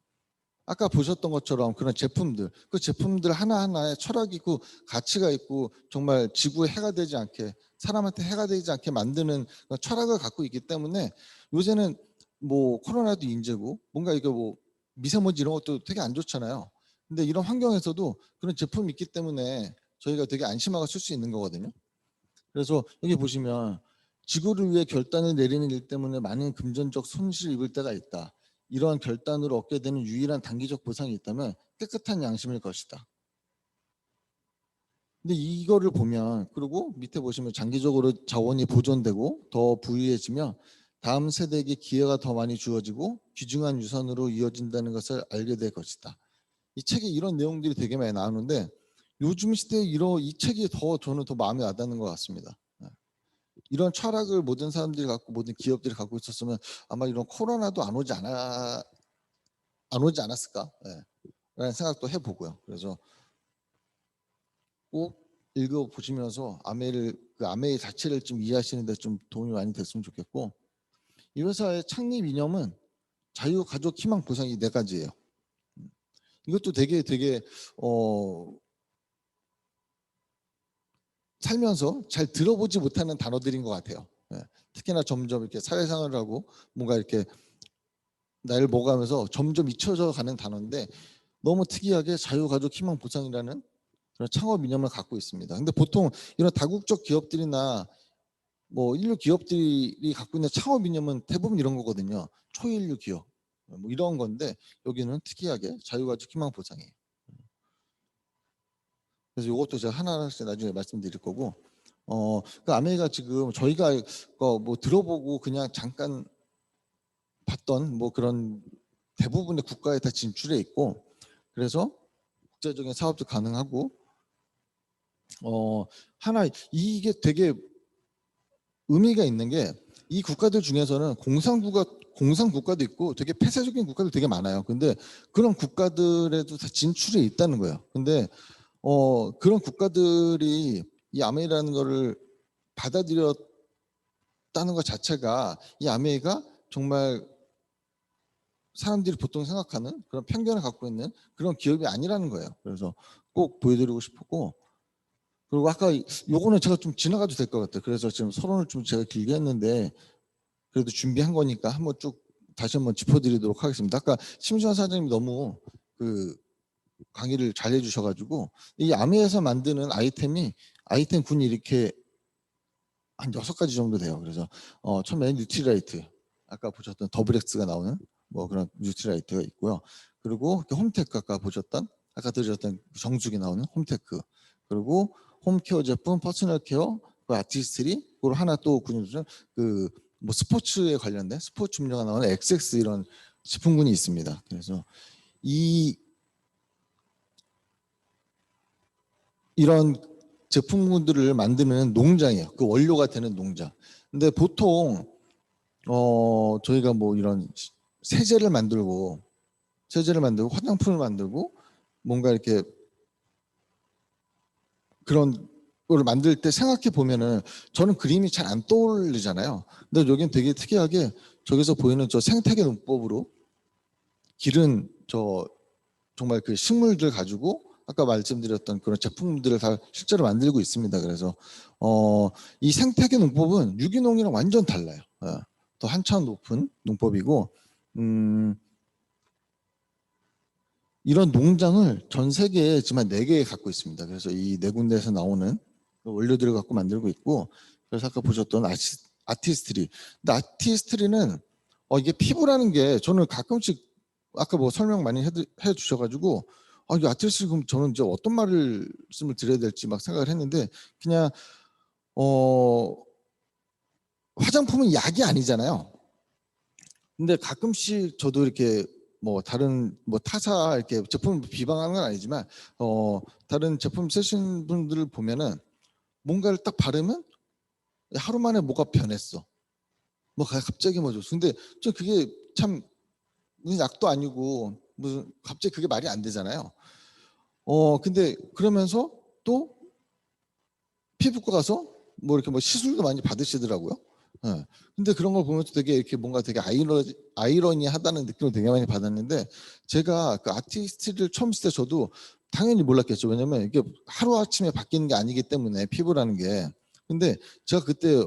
아까 보셨던 것처럼 그런 제품들, 그 제품들 하나하나에 철학이 있고 가치가 있고 정말 지구에 해가 되지 않게, 사람한테 해가 되지 않게 만드는 그런 철학을 갖고 있기 때문에 요새는 뭐 코로나도 인재고 뭔가 이게 뭐 미세먼지 이런 것도 되게 안 좋잖아요. 근데 이런 환경에서도 그런 제품이 있기 때문에 저희가 되게 안심하고 쓸 수 있는 거거든요. 그래서 여기 보시면 지구를 위해 결단을 내리는 일 때문에 많은 금전적 손실을 입을 때가 있다. 이러한 결단으로 얻게 되는 유일한 단기적 보상이 있다면 깨끗한 양심일 것이다. 근데 이거를 보면, 그리고 밑에 보시면 장기적으로 자원이 보존되고 더 부유해지며 다음 세대에게 기회가 더 많이 주어지고 귀중한 유산으로 이어진다는 것을 알게 될 것이다. 이 책에 이런 내용들이 되게 많이 나오는데 요즘 시대에 이 책이 더 저는 더 마음에 와닿는 것 같습니다. 이런 철학을 모든 사람들이 갖고 모든 기업들이 갖고 있었으면 아마 이런 코로나도 안 오지 않았을까? 예. 라는 생각도 해보고요. 그래서 꼭 읽어 보시면서 그 아메이 자체를 좀 이해하시는데 좀 도움이 많이 됐으면 좋겠고, 이 회사의 창립 이념은 자유, 가족, 희망, 보상 이 네 가지예요. 이것도 되게 살면서 잘 들어보지 못하는 단어들인 것 같아요. 예. 특히나 점점 이렇게 사회생활을 하고 뭔가 이렇게 나이를 먹어가면서 점점 잊혀져 가는 단어인데 너무 특이하게 자유, 가족, 희망, 보상이라는 그런 창업 이념을 갖고 있습니다. 근데 보통 이런 다국적 기업들이나 뭐 인류 기업들이 갖고 있는 창업 이념은 대부분 이런 거거든요. 초인류 기업 뭐 이런 건데 여기는 특이하게 자유, 가족, 희망, 보상이에요. 그래서 이것도 제가 하나씩 나중에 말씀드릴 거고, 그 아메리카 지금 저희가 뭐 들어보고 그냥 잠깐 봤던 뭐 그런 대부분의 국가에 다 진출해 있고, 그래서 국제적인 사업도 가능하고, 하나 이게 되게 의미가 있는 게 이 국가들 중에서는 공산 국가도 있고 되게 폐쇄적인 국가도 되게 많아요. 근데 그런 국가들에도 다 진출해 있다는 거예요. 근데 그런 국가들이 이 아메이라는 거를 받아들였다는 것 자체가 이 아메이가 정말 사람들이 보통 생각하는 그런 편견을 갖고 있는 그런 기업이 아니라는 거예요. 그래서 꼭 보여드리고 싶었고, 그리고 아까 요거는 제가 좀 지나가도 될 것 같아요. 그래서 지금 서론을 좀 제가 길게 했는데 그래도 준비한 거니까 한번 쭉 다시 한번 짚어드리도록 하겠습니다. 아까 심시환 사장님이 너무 그 강의를 잘 해주셔가지고 이 아메에서 만드는 아이템 군이 이렇게 한 6가지 정도 돼요. 그래서 처음에 뉴트리라이트, 아까 보셨던 더블엑스가 나오는 뭐 그런 뉴트리라이트가 있고요. 그리고 홈테크 아까 들으셨던 정수기 나오는 홈테크, 그리고 홈케어 제품, 퍼스널 케어, 그 아티스트리, 그리고 하나 또 그뭐 스포츠에 관련된 스포츠 음료가 나오는 XX 이런 제품군이 있습니다. 그래서 이런 제품군들을 만드는 농장이에요. 그 원료가 되는 농장. 근데 보통 저희가 뭐 이런 세제를 만들고 화장품을 만들고 뭔가 이렇게 그런 걸 만들 때 생각해 보면은 저는 그림이 잘 안 떠오르잖아요. 근데 여기는 되게 특이하게 저기서 보이는 저 생태계 농법으로 기른 정말 그 식물들 가지고 아까 말씀드렸던 그런 제품들을 다 실제로 만들고 있습니다. 그래서 이 생태계 농법은 유기농이랑 완전 달라요. 더 한참 높은 농법이고, 이런 농장을 전 세계에 지금 한 4개 갖고 있습니다. 그래서 이 4군데에서 나오는 원료들을 갖고 만들고 있고, 그래서 아까 보셨던 아티스트리. 근데 아티스트리는 이게 피부라는 게 저는 가끔씩 아까 뭐 설명 많이 해 주셔가지고 이 아티스트리 그럼 저는 이제 어떤 말씀을 드려야 될지 막 생각을 했는데 그냥 화장품은 약이 아니잖아요. 근데 가끔씩 저도 이렇게 뭐 다른 뭐 타사 이렇게 제품을 비방하는 건 아니지만 다른 제품 쓰신 분들을 보면은 뭔가를 딱 바르면 하루 만에 뭐가 변했어. 뭐 갑자기 뭐죠. 근데 저 그게 참 무슨 약도 아니고 무슨 갑자기 그게 말이 안 되잖아요. 근데 그러면서 또 피부과 가서 뭐 이렇게 뭐 시술도 많이 받으시더라고요. 예. 근데 그런 걸 보면서 되게 이렇게 뭔가 되게 아이러니하다는 느낌을 되게 많이 받았는데, 제가 그 아티스트를 처음 쓸 때 저도 당연히 몰랐겠죠. 왜냐면 이게 하루아침에 바뀌는 게 아니기 때문에 피부라는 게. 근데 제가 그때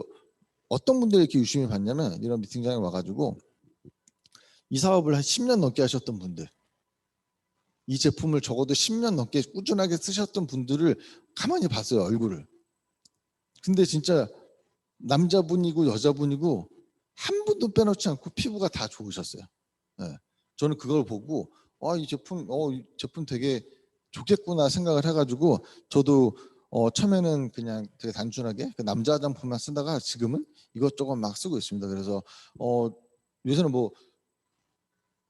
어떤 분들이 이렇게 유심히 봤냐면, 이런 미팅장에 와가지고 이 사업을 한 10년 넘게 하셨던 분들, 이 제품을 적어도 10년 넘게 꾸준하게 쓰셨던 분들을 가만히 봤어요, 얼굴을. 근데 진짜 남자분이고 여자분이고 한 분도 빼놓지 않고 피부가 다 좋으셨어요. 예. 저는 그걸 보고 이 제품 되게 좋겠구나 생각을 해가지고, 저도 처음에는 그냥 되게 단순하게 그 남자 화장품만 쓰다가 지금은 이것저것 막 쓰고 있습니다. 그래서 어, 요새는 뭐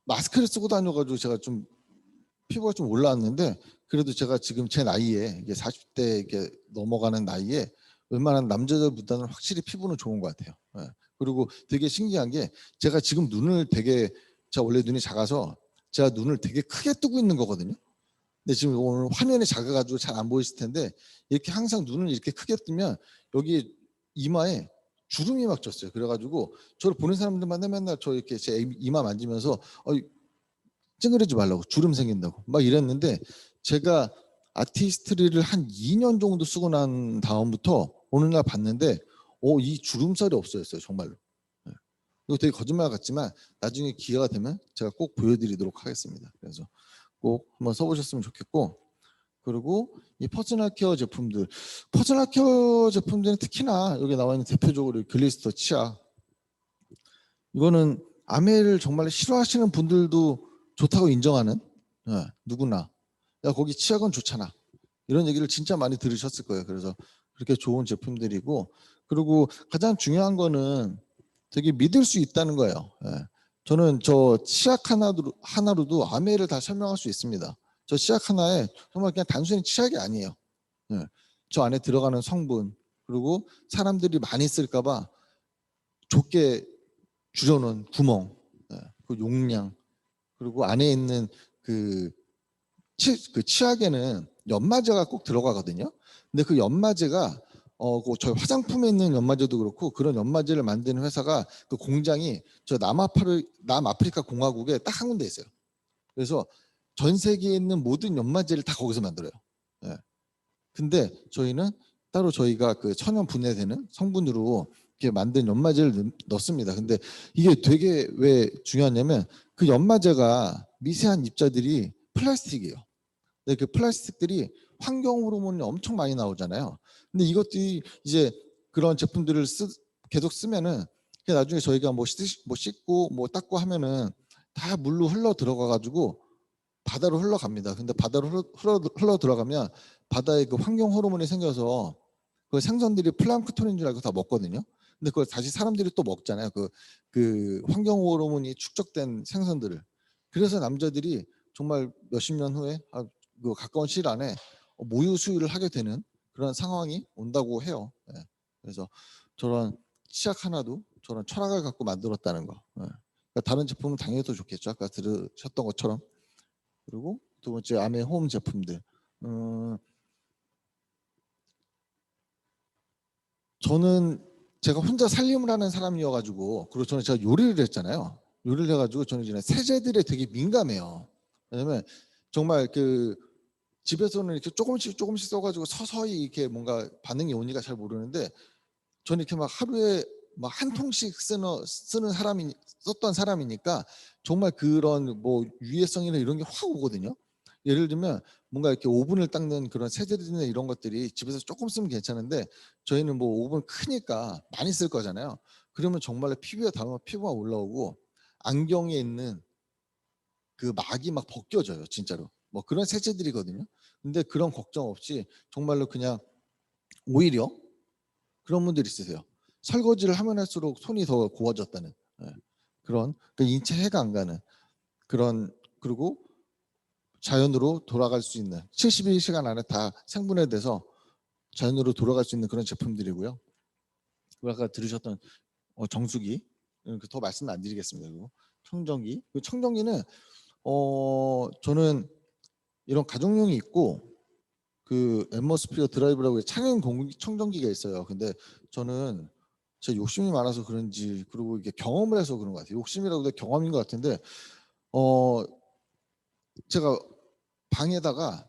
마스크를 쓰고 다녀가지고 제가 좀 피부가 좀 올라왔는데, 그래도 제가 지금 제 나이에 이게 40대 이게 넘어가는 나이에 웬만한 남자들보다는 확실히 피부는 좋은 것 같아요. 예. 그리고 되게 신기한 게, 제가 지금 제가 원래 눈이 작아서 제가 눈을 되게 크게 뜨고 있는 거거든요. 근데 지금 오늘 화면이 작아가지고 잘 안 보이실 텐데, 이렇게 항상 눈을 이렇게 크게 뜨면 여기 이마에 주름이 막 졌어요. 그래가지고 저를 보는 사람들마다 맨날 저 이렇게 제 이마 만지면서 찡그리지 말라고, 주름 생긴다고 막 이랬는데, 제가 아티스트리를 한 2년 정도 쓰고 난 다음부터 어느 날 봤는데 이 주름살이 없어졌어요, 정말로. 네. 이거 되게 거짓말 같지만 나중에 기회가 되면 제가 꼭 보여드리도록 하겠습니다. 그래서 꼭 한번 써보셨으면 좋겠고, 그리고 이 퍼스널 케어 제품들은 특히나 여기 나와 있는 대표적으로 글리스터 치아, 이거는 아메를 정말 싫어하시는 분들도 좋다고 인정하는, 누구나 야 거기 치약은 좋잖아, 이런 얘기를 진짜 많이 들으셨을 거예요. 그래서 그렇게 좋은 제품들이고, 그리고 가장 중요한 거는 되게 믿을 수 있다는 거예요. 예. 저는 저 치약 하나로도 아메를 다 설명할 수 있습니다. 저 치약 하나에 정말 그냥 단순히 치약이 아니에요. 예. 저 안에 들어가는 성분, 그리고 사람들이 많이 쓸까봐 좁게 줄여놓은 구멍, 그 용량, 그리고 안에 있는 그, 그 치약에는 연마제가 꼭 들어가거든요. 근데 그 연마제가 그 저희 화장품에 있는 연마제도 그렇고, 그런 연마제를 만드는 회사가 그 공장이 저 남아프리카 공화국에 딱 한 군데 있어요. 그래서 전 세계에 있는 모든 연마제를 다 거기서 만들어요. 예. 근데 저희는 따로 저희가 그 천연 분해되는 성분으로 이렇게 만든 연마제를 넣습니다. 근데 이게 되게 왜 중요하냐면, 그 연마제가 미세한 입자들이 플라스틱이에요. 근데 그 플라스틱들이 환경 호르몬이 엄청 많이 나오잖아요. 근데 이것들이 이제 그런 제품들을 계속 쓰면은 나중에 저희가 뭐 씻고 뭐 닦고 하면은 다 물로 흘러 들어가 가지고 바다로 흘러갑니다. 근데 바다로 흘러 들어가면 바다에 그 환경 호르몬이 생겨서 그 생선들이 플랑크톤인 줄 알고 다 먹거든요. 근데 그걸 다시 사람들이 또 먹잖아요. 그 환경 호르몬이 축적된 생선들을. 그래서 남자들이 정말 몇십 년 후에 그 가까운 시일 안에 모유 수유를 하게 되는 그런 상황이 온다고 해요. 예. 그래서 저런 치약 하나도 저런 철학을 갖고 만들었다는 거. 예. 그러니까 다른 제품은 당연히 더 좋겠죠. 아까 들으셨던 것처럼. 그리고 두 번째 아메 홈 제품들. 저는 제가 혼자 살림을 하는 사람이어가지고, 그리고 저는 제가 요리를 했잖아요. 요리를 해가지고 저는 이제 세제들에 되게 민감해요. 왜냐면 정말 그 집에서는 이렇게 조금씩 써가지고 서서히 이렇게 뭔가 반응이 오니까 잘 모르는데, 저는 이렇게 막 하루에 막 한 통씩 썼던 사람이니까 정말 그런 뭐 유해성이나 이런 게 확 오거든요. 예를 들면 뭔가 이렇게 오븐을 닦는 그런 세제들이나 이런 것들이 집에서 조금 쓰면 괜찮은데, 저희는 뭐 오븐 크니까 많이 쓸 거잖아요. 그러면 정말로 피부에 닿으면 피부가 올라오고 안경에 있는 그 막이 막 벗겨져요, 진짜로. 뭐 그런 세제들이거든요. 근데 그런 걱정 없이 정말로 그냥 오히려 그런 분들이 있으세요. 설거지를 하면 할수록 손이 더 고와졌다는, 그런 그 인체 해가 안 가는 그런, 그리고 자연으로 돌아갈 수 있는 72시간 안에 다 생분해돼서 자연으로 돌아갈 수 있는 그런 제품들이고요. 그리고 아까 들으셨던 정수기, 더 말씀 안 드리겠습니다. 그리고 청정기. 그 청정기는 저는 이런 가정용이 있고 그 앰머스피어 드라이브라고 창용 공기 청정기가 있어요. 근데 저는 제 욕심이 많아서 그런지 그리고 이게 경험을 해서 그런 것 같아요. 욕심이라고 해도 경험인 것 같은데 제가 방에다가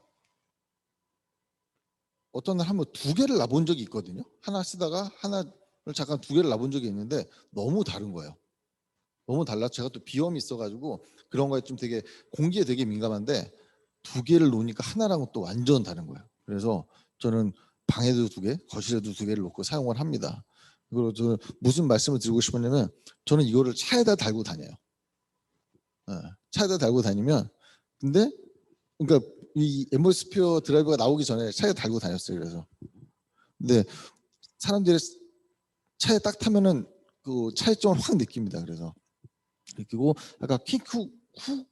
어떤 날 한번 두 개를 놔본 적이 있거든요. 하나 쓰다가 하나를 잠깐 두 개를 놔본 적이 있는데 너무 다른 거예요. 너무 달라. 제가 또 비염이 있어가지고 그런 거에 좀 되게 공기에 되게 민감한데 두 개를 놓으니까 하나랑은 또 완전 다른 거예요. 그래서 저는 방에도 두 개, 거실에도 두 개를 놓고 사용을 합니다. 그리고 저는 무슨 말씀을 드리고 싶었냐면 저는 이거를 차에다 달고 다녀요. 차에다 달고 다니면 근데 그러니까 이 앰버스피어 드라이버가 나오기 전에 차에 달고 다녔어요. 그래서 근데 사람들이 차에 딱 타면은 그 차이점을 확 느낍니다. 그래서 느끼고 아까 킥쿡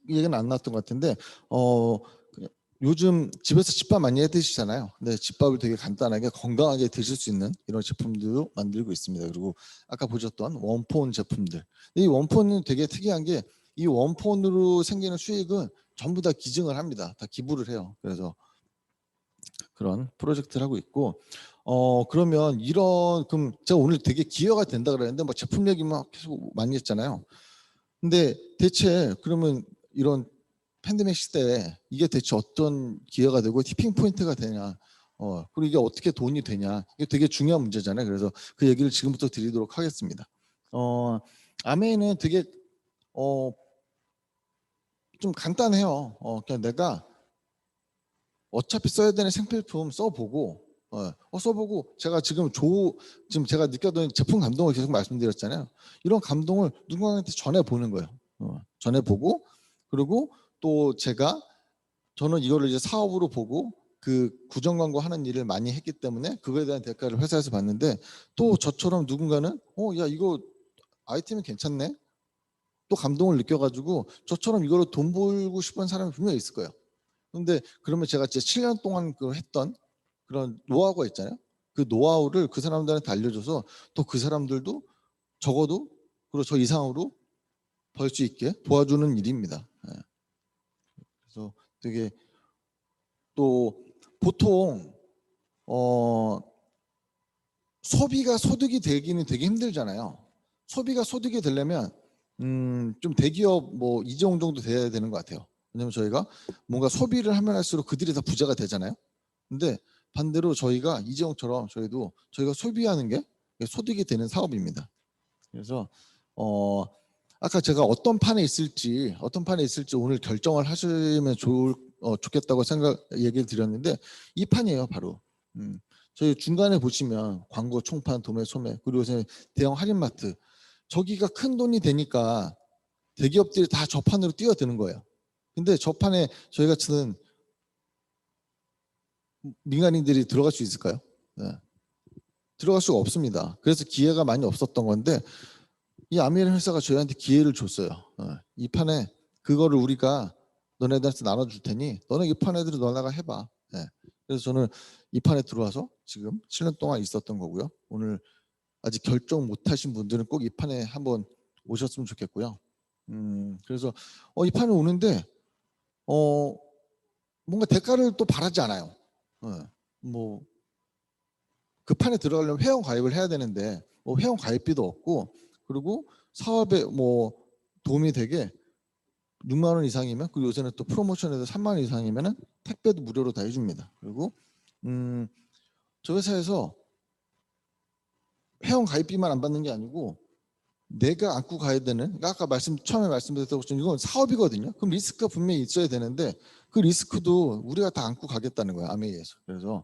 얘기는 안 나왔던 것 같은데 요즘 집에서 집밥 많이 해 드시잖아요. 근데 집밥을 되게 간단하게 건강하게 드실 수 있는 이런 제품들도 만들고 있습니다. 그리고 아까 보셨던 원폰 제품들. 이 원폰은 되게 특이한 게 이 원폰으로 생기는 수익은 전부 다 기증을 합니다. 다 기부를 해요. 그래서 그런 프로젝트를 하고 있고 그러면 이런 그럼 제가 오늘 되게 기여가 된다 그랬는데 뭐 제품 얘기만 계속 많이 했잖아요. 근데 대체 그러면 이런 팬데믹 시대에 이게 대체 어떤 기회가 되고 티핑 포인트가 되냐 그리고 이게 어떻게 돈이 되냐 이게 되게 중요한 문제잖아요. 그래서 그 얘기를 지금부터 드리도록 하겠습니다. 아메이는 되게 좀 간단해요. 그냥 내가 어차피 써야 되는 생필품 써보고 써보고 제가 지금 제가 느꼈던 제품 감동을 계속 말씀드렸잖아요. 이런 감동을 누군가한테 전해보는 거예요. 전해보고 그리고 또 저는 이거를 이제 사업으로 보고 그 구정 광고 하는 일을 많이 했기 때문에 그거에 대한 대가를 회사에서 받는데 또 저처럼 누군가는 야 이거 아이템이 괜찮네 또 감동을 느껴가지고 저처럼 이거로 돈 벌고 싶은 사람이 분명히 있을 거예요. 근데 그러면 제가 제 7년 동안 그 했던 그런 노하우가 있잖아요. 그 노하우를 그 사람들한테 알려줘서 또 그 사람들도 적어도 그리고 저 이상으로 벌 수 있게 도와주는 일입니다. 그래서 되게 또 보통 소비가 소득이 되기는 되게 힘들잖아요. 소비가 소득이 되려면 좀 대기업 뭐 이재용 정도 돼야 되는 것 같아요. 왜냐면 저희가 뭔가 소비를 하면 할수록 그들이 다 부자가 되잖아요. 근데 반대로 저희가 이재용처럼 저희가 소비하는 게 소득이 되는 사업입니다. 그래서 아까 제가 어떤 판에 있을지 오늘 결정을 하시면 좋겠다고 얘기를 드렸는데 이 판이에요, 바로. 저희 중간에 보시면 광고, 총판, 도매, 소매 그리고 요새 대형 할인마트 저기가 큰 돈이 되니까 대기업들이 다 저 판으로 뛰어드는 거예요. 근데 저 판에 저희 같은 민간인들이 들어갈 수 있을까요? 네. 들어갈 수가 없습니다. 그래서 기회가 많이 없었던 건데 이 아미란 회사가 저희한테 기회를 줬어요. 이 판에 그거를 우리가 너네들한테 나눠줄 테니 너네 이 판 애들이 너네가 해봐. 그래서 저는 이 판에 들어와서 지금 7년 동안 있었던 거고요. 오늘 아직 결정 못하신 분들은 꼭 이 판에 한번 오셨으면 좋겠고요. 그래서 이 판에 오는데 뭔가 대가를 또 바라지 않아요. 뭐 그 판에 들어가려면 회원 가입을 해야 되는데 뭐 회원 가입비도 없고 그리고 사업에 뭐 도움이 되게 6만 원 이상이면 그리고 요새는 또 프로모션에서 3만 원 이상이면은 택배도 무료로 다 해줍니다. 그리고 저 회사에서 회원 가입비만 안 받는 게 아니고 내가 안고 가야 되는 그러니까 아까 처음에 말씀드렸던 것처럼 이건 사업이거든요. 그럼 리스크가 분명히 있어야 되는데 그 리스크도 우리가 다 안고 가겠다는 거예요. 아메이에서. 그래서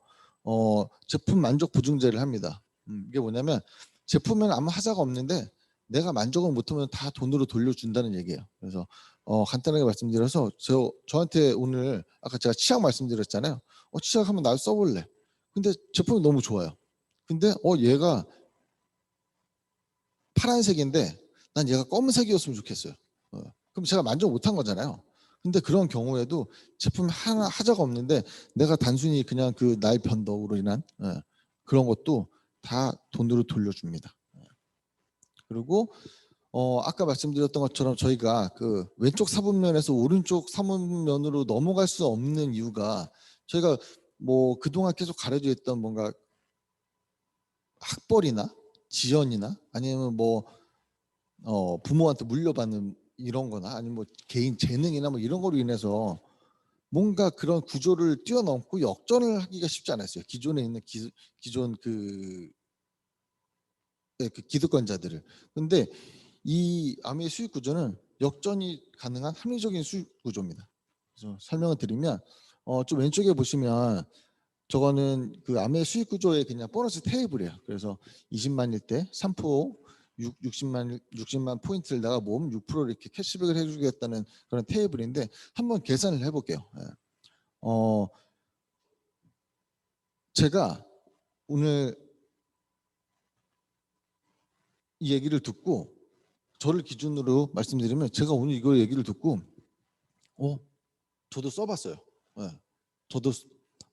제품 만족 보증제를 합니다. 이게 뭐냐면 제품에는 아무 하자가 없는데 내가 만족을 못하면 다 돈으로 돌려준다는 얘기예요. 그래서 간단하게 말씀드려서 저한테 오늘 아까 제가 치약 말씀드렸잖아요. 치약 한번 날 써볼래. 근데 제품이 너무 좋아요. 근데 얘가 파란색인데 난 얘가 검은색이었으면 좋겠어요. 그럼 제가 만족 못한 거잖아요. 근데 그런 경우에도 제품 하나 하자가 없는데 내가 단순히 그냥 그 나의 변덕으로 인한 그런 것도 다 돈으로 돌려줍니다. 그리고 아까 말씀드렸던 것처럼 저희가 그 왼쪽 사분면에서 오른쪽 사분면으로 넘어갈 수 없는 이유가 저희가 뭐 그동안 계속 가려져 있던 뭔가 학벌이나 지연이나 아니면 뭐 부모한테 물려받는 이런 거나 아니면 뭐 개인 재능이나 뭐 이런 거로 인해서 뭔가 그런 구조를 뛰어넘고 역전을 하기가 쉽지 않았어요. 기존에 있는 기존 그 기득권자들을. 근데 이 아메의 수익 구조는 역전이 가능한 합리적인 수익 구조입니다. 그래서 설명을 드리면 좀 왼쪽에 보시면 저거는 그 아메의 수익 구조의 그냥 보너스 테이블이에요. 그래서 20만일 때 3% 60만 포인트를 내가 모으면 6% 이렇게 캐시백을 해주겠다는 그런 테이블인데 한번 계산을 해볼게요. 제가 오늘 이 얘기를 듣고 저를 기준으로 말씀드리면 제가 오늘 이거 얘기를 듣고 저도 써봤어요. 네. 저도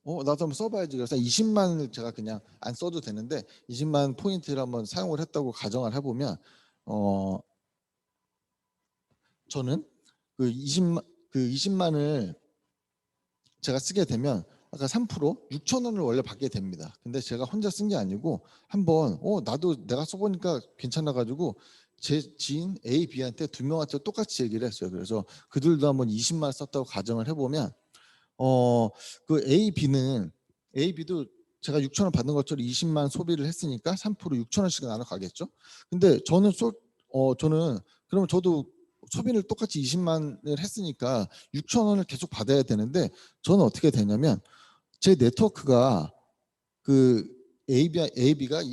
나도 한번 써봐야지. 그래서 20만을 제가 그냥 안 써도 되는데 20만 포인트를 한번 사용을 했다고 가정을 해보면 저는 그 20만을 제가 쓰게 되면 아까 3% 6천 원을 원래 받게 됩니다. 근데 제가 혼자 쓴 게 아니고 한번 나도 내가 써보니까 괜찮아 가지고 제 지인 A, B한테 두 명한테 똑같이 얘기를 했어요. 그래서 그들도 한번 20만 썼다고 가정을 해보면 그 A, B도 제가 6천 원 받는 것처럼 20만 소비를 했으니까 3% 6천 원씩 나눠 가겠죠. 근데 저는 그러면 저도 소비를 똑같이 20만을 했으니까 6천 원을 계속 받아야 되는데 저는 어떻게 되냐면 제 네트워크가 그 AB한테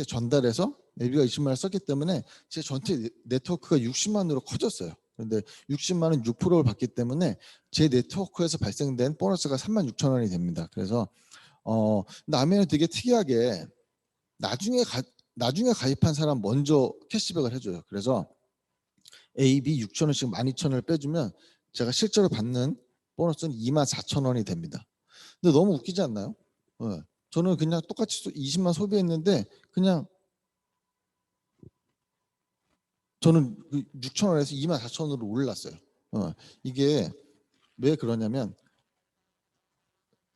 전달해서 AB가 20만 원을 썼기 때문에 제 전체 네트워크가 60만으로 커졌어요. 그런데 60만 원 6%를 받기 때문에 제 네트워크에서 발생된 보너스가 3만 6천 원이 됩니다. 그래서 남해는 되게 특이하게 나중에 가입한 사람 먼저 캐시백을 해줘요. 그래서 A, B 6천 원씩 12,000원을 빼주면 제가 실제로 받는 보너스는 2만 4천 원이 됩니다. 근데 너무 웃기지 않나요? 네. 저는 그냥 똑같이 20만 소비했는데 그냥 저는 6천 원에서 2만 4천 원으로 올랐어요. 이게 왜 그러냐면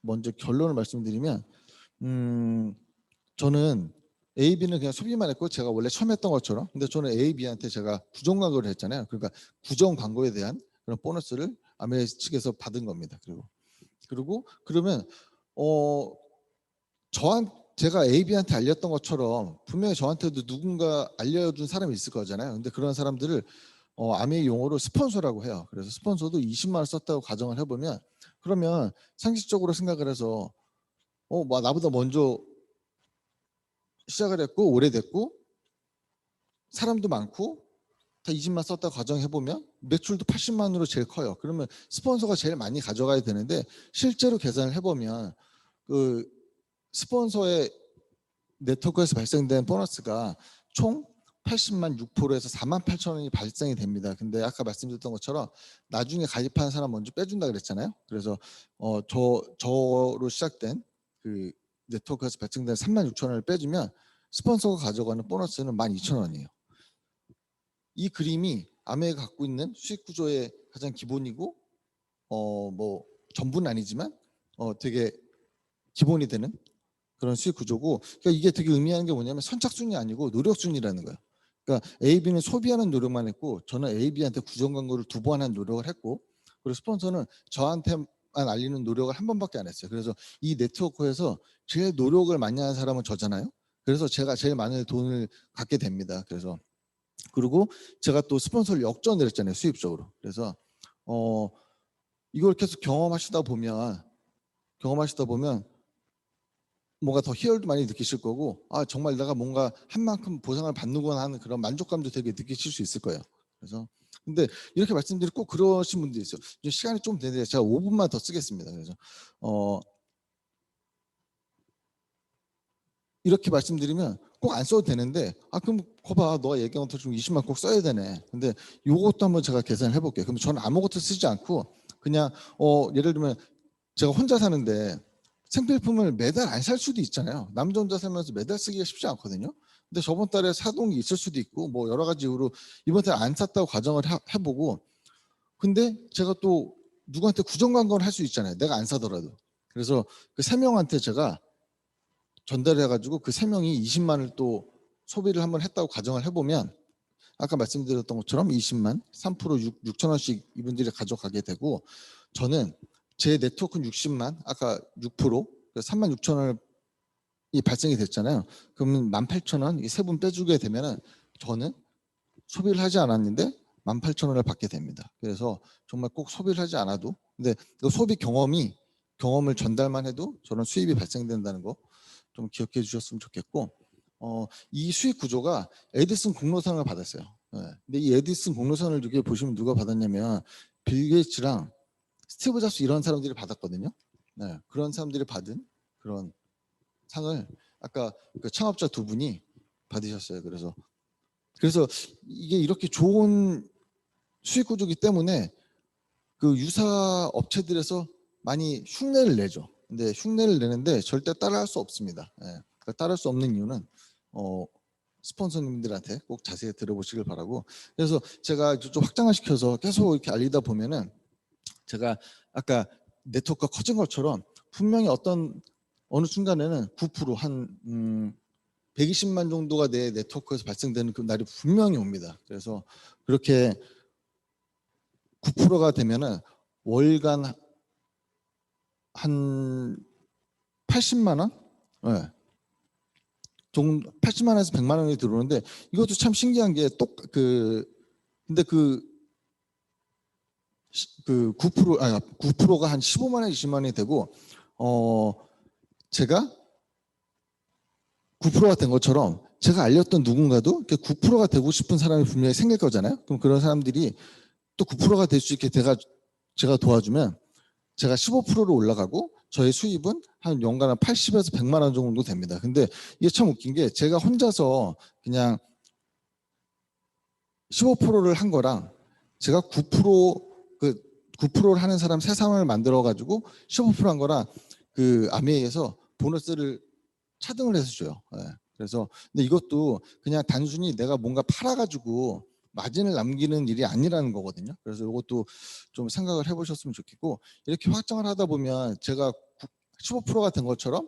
먼저 결론을 말씀드리면 저는 A, B는 그냥 소비만 했고 제가 원래 처음 했던 것처럼 근데 저는 A, B한테 제가 부정 광고를 했잖아요. 그러니까 부정 광고에 대한 그런 보너스를 아메 측에서 받은 겁니다. 그리고 그러면 제가 AB한테 알렸던 것처럼 분명히 저한테도 누군가 알려준 사람이 있을 거잖아요. 근데 그런 사람들을 아메이 용어로 스폰서라고 해요. 그래서 스폰서도 20만 원 썼다고 가정을 해보면 그러면 상식적으로 생각을 해서 나보다 먼저 시작을 했고 오래됐고 사람도 많고 다 20만 썼다고 가정해보면 매출도 80만으로 제일 커요. 그러면 스폰서가 제일 많이 가져가야 되는데 실제로 계산을 해보면 그 스폰서의 네트워크에서 발생된 보너스가 총 80만 6%에서 4만 8천 원이 발생이 됩니다. 근데 아까 말씀드렸던 것처럼 나중에 가입하는 사람 먼저 빼준다 그랬잖아요. 그래서 저로 시작된 그 네트워크에서 발생된 3만 6천 원을 빼주면 스폰서가 가져가는 보너스는 12,000원이에요. 이 그림이 아메가 갖고 있는 수익 구조의 가장 기본이고 뭐 전부는 아니지만 되게 기본이 되는 그런 수익 구조고 그러니까 이게 되게 의미하는 게 뭐냐면 선착순이 아니고 노력순이라는 거예요. 그러니까 A, B는 소비하는 노력만 했고 저는 A, B한테 구정 광고를 2번 한 노력을 했고 그리고 스폰서는 저한테만 알리는 노력을 1번밖에 안 했어요. 그래서 이 네트워크에서 제일 노력을 많이 하는 사람은 저잖아요. 그래서 제가 제일 많은 돈을 갖게 됩니다. 그리고 제가 또 스폰서를 역전을 했잖아요. 수입적으로. 그래서 이걸 계속 경험하시다 보면 뭔가 더 희열도 많이 느끼실 거고 정말 내가 뭔가 한 만큼 보상을 받는구나 하는 그런 만족감도 되게 느끼실 수 있을 거예요. 그래서 근데 이렇게 말씀드리고 꼭 그러신 분들이 있어요. 시간이 좀 되는데 제가 5분만 더 쓰겠습니다. 그래서 이렇게 말씀드리면 꼭 안 써도 되는데 그럼 거봐 너가 얘기한 것처럼 20만 꼭 써야 되네. 근데 요것도 한번 제가 계산을 해볼게요. 그럼 저는 아무것도 쓰지 않고 그냥 예를 들면 제가 혼자 사는데 생필품을 매달 안 살 수도 있잖아요. 남자 혼자 살면서 매달 쓰기가 쉽지 않거든요. 근데 저번 달에 사동이 있을 수도 있고 뭐 여러 가지 이유로 이번 달에 안 샀다고 가정을 해보고, 근데 제가 또 누구한테 구정관건을 할 수 있잖아요. 내가 안 사더라도. 그래서 그 3명한테 제가 전달해가지고 그 3명이 20만을 또 소비를 한번 했다고 가정을 해보면, 아까 말씀드렸던 것처럼 20만, 3% 6천원씩 이분들이 가져가게 되고, 저는 제 네트워크는 60만, 아까 6%, 3만 6천원이 발생이 됐잖아요. 그러면 18,000원, 이 세 분 빼주게 되면은 저는 소비를 하지 않았는데 18,000원을 받게 됩니다. 그래서 정말 꼭 소비를 하지 않아도, 근데 그 소비 경험을 전달만 해도 저는 수입이 발생된다는 거 좀 기억해 주셨으면 좋겠고, 이 수익 구조가 에디슨 공로상을 받았어요. 예. 근데 이 에디슨 공로상을 이렇게 보시면 누가 받았냐면 빌 게이츠랑 스티브 잡스 이런 사람들이 받았거든요. 네, 그런 사람들이 받은 그런 상을 아까 그 창업자 두 분이 받으셨어요. 그래서 이게 이렇게 좋은 수익 구조이기 때문에 그 유사 업체들에서 많이 흉내를 내죠. 근데 흉내를 내는데 절대 따라할 수 없습니다. 예. 그 따라할 수 없는 이유는 스폰서님들한테 꼭 자세히 들어보시길 바라고. 그래서 제가 좀 확장을 시켜서 계속 이렇게 알리다 보면은, 제가 아까 네트워크가 커진 것처럼 분명히 어느 순간에는 9%한 120만 정도가 내 네트워크에서 발생되는 그 날이 분명히 옵니다. 그래서 그렇게 9%가 되면은 월간 한 80만 원? 네. 80만 원에서 100만 원이 들어오는데, 이것도 참 신기한 게 근데 그 9%가 한 15만 원, 20만 원이 되고, 제가 9%가 된 것처럼 제가 알렸던 누군가도 9%가 되고 싶은 사람이 분명히 생길 거잖아요. 그럼 그런 사람들이 또 9%가 될 수 있게 제가 도와주면 제가 15%로 올라가고, 저의 수입은 한 연간 한 80에서 100만 원 정도 됩니다. 근데 이게 참 웃긴 게, 제가 혼자서 그냥 15%를 한 거랑 제가 9%를 하는 사람 세상을 만들어 가지고 15%한 거랑 그 아메이에서 보너스를 차등을 해서 줘요. 예. 그래서 근데 이것도 그냥 단순히 내가 뭔가 팔아가지고 마진을 남기는 일이 아니라는 거거든요. 그래서 이것도 좀 생각을 해보셨으면 좋겠고, 이렇게 확장을 하다 보면 제가 15%가 된 것처럼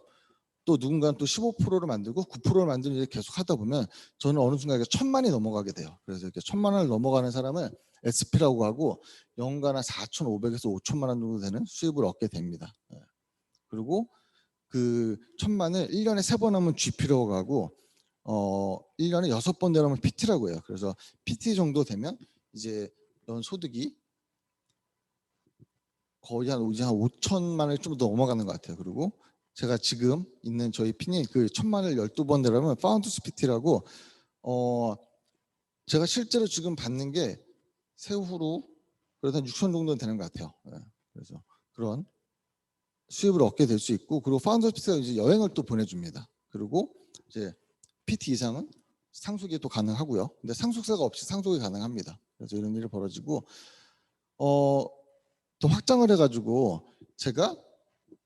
또 누군가는 또 15%를 만들고 9%를 만드는 일을 계속 하다 보면 저는 어느 순간 1,000만이 넘어가게 돼요. 그래서 이렇게 1,000만을 넘어가는 사람은 SP라고 하고 연간 한 4,500에서 5천만 원 정도 되는 수입을 얻게 됩니다. 예. 그리고 그 1,000만을 1년에 3번 하면 GP라고 하고 1년에 6번 내려면 PT라고 해요. 그래서 PT 정도 되면 이제 연 소득이 거의 한 5천만을 좀 더 넘어가는 것 같아요. 그리고 제가 지금 있는 저희 핀이 그 1,000만을 12번 내려면 파운드스 PT라고, 제가 실제로 지금 받는 게 세후로 그래도 한 6천 정도는 되는 것 같아요. 예. 그래서 그런 수입을 얻게 될 수 있고, 그리고 파운더 PT가 이제 여행을 또 보내줍니다. 그리고 이제 PT 이상은 상속이 또 가능하고요. 근데 상속세가 없이 상속이 가능합니다. 그래서 이런 일이 벌어지고, 더 확장을 해가지고 제가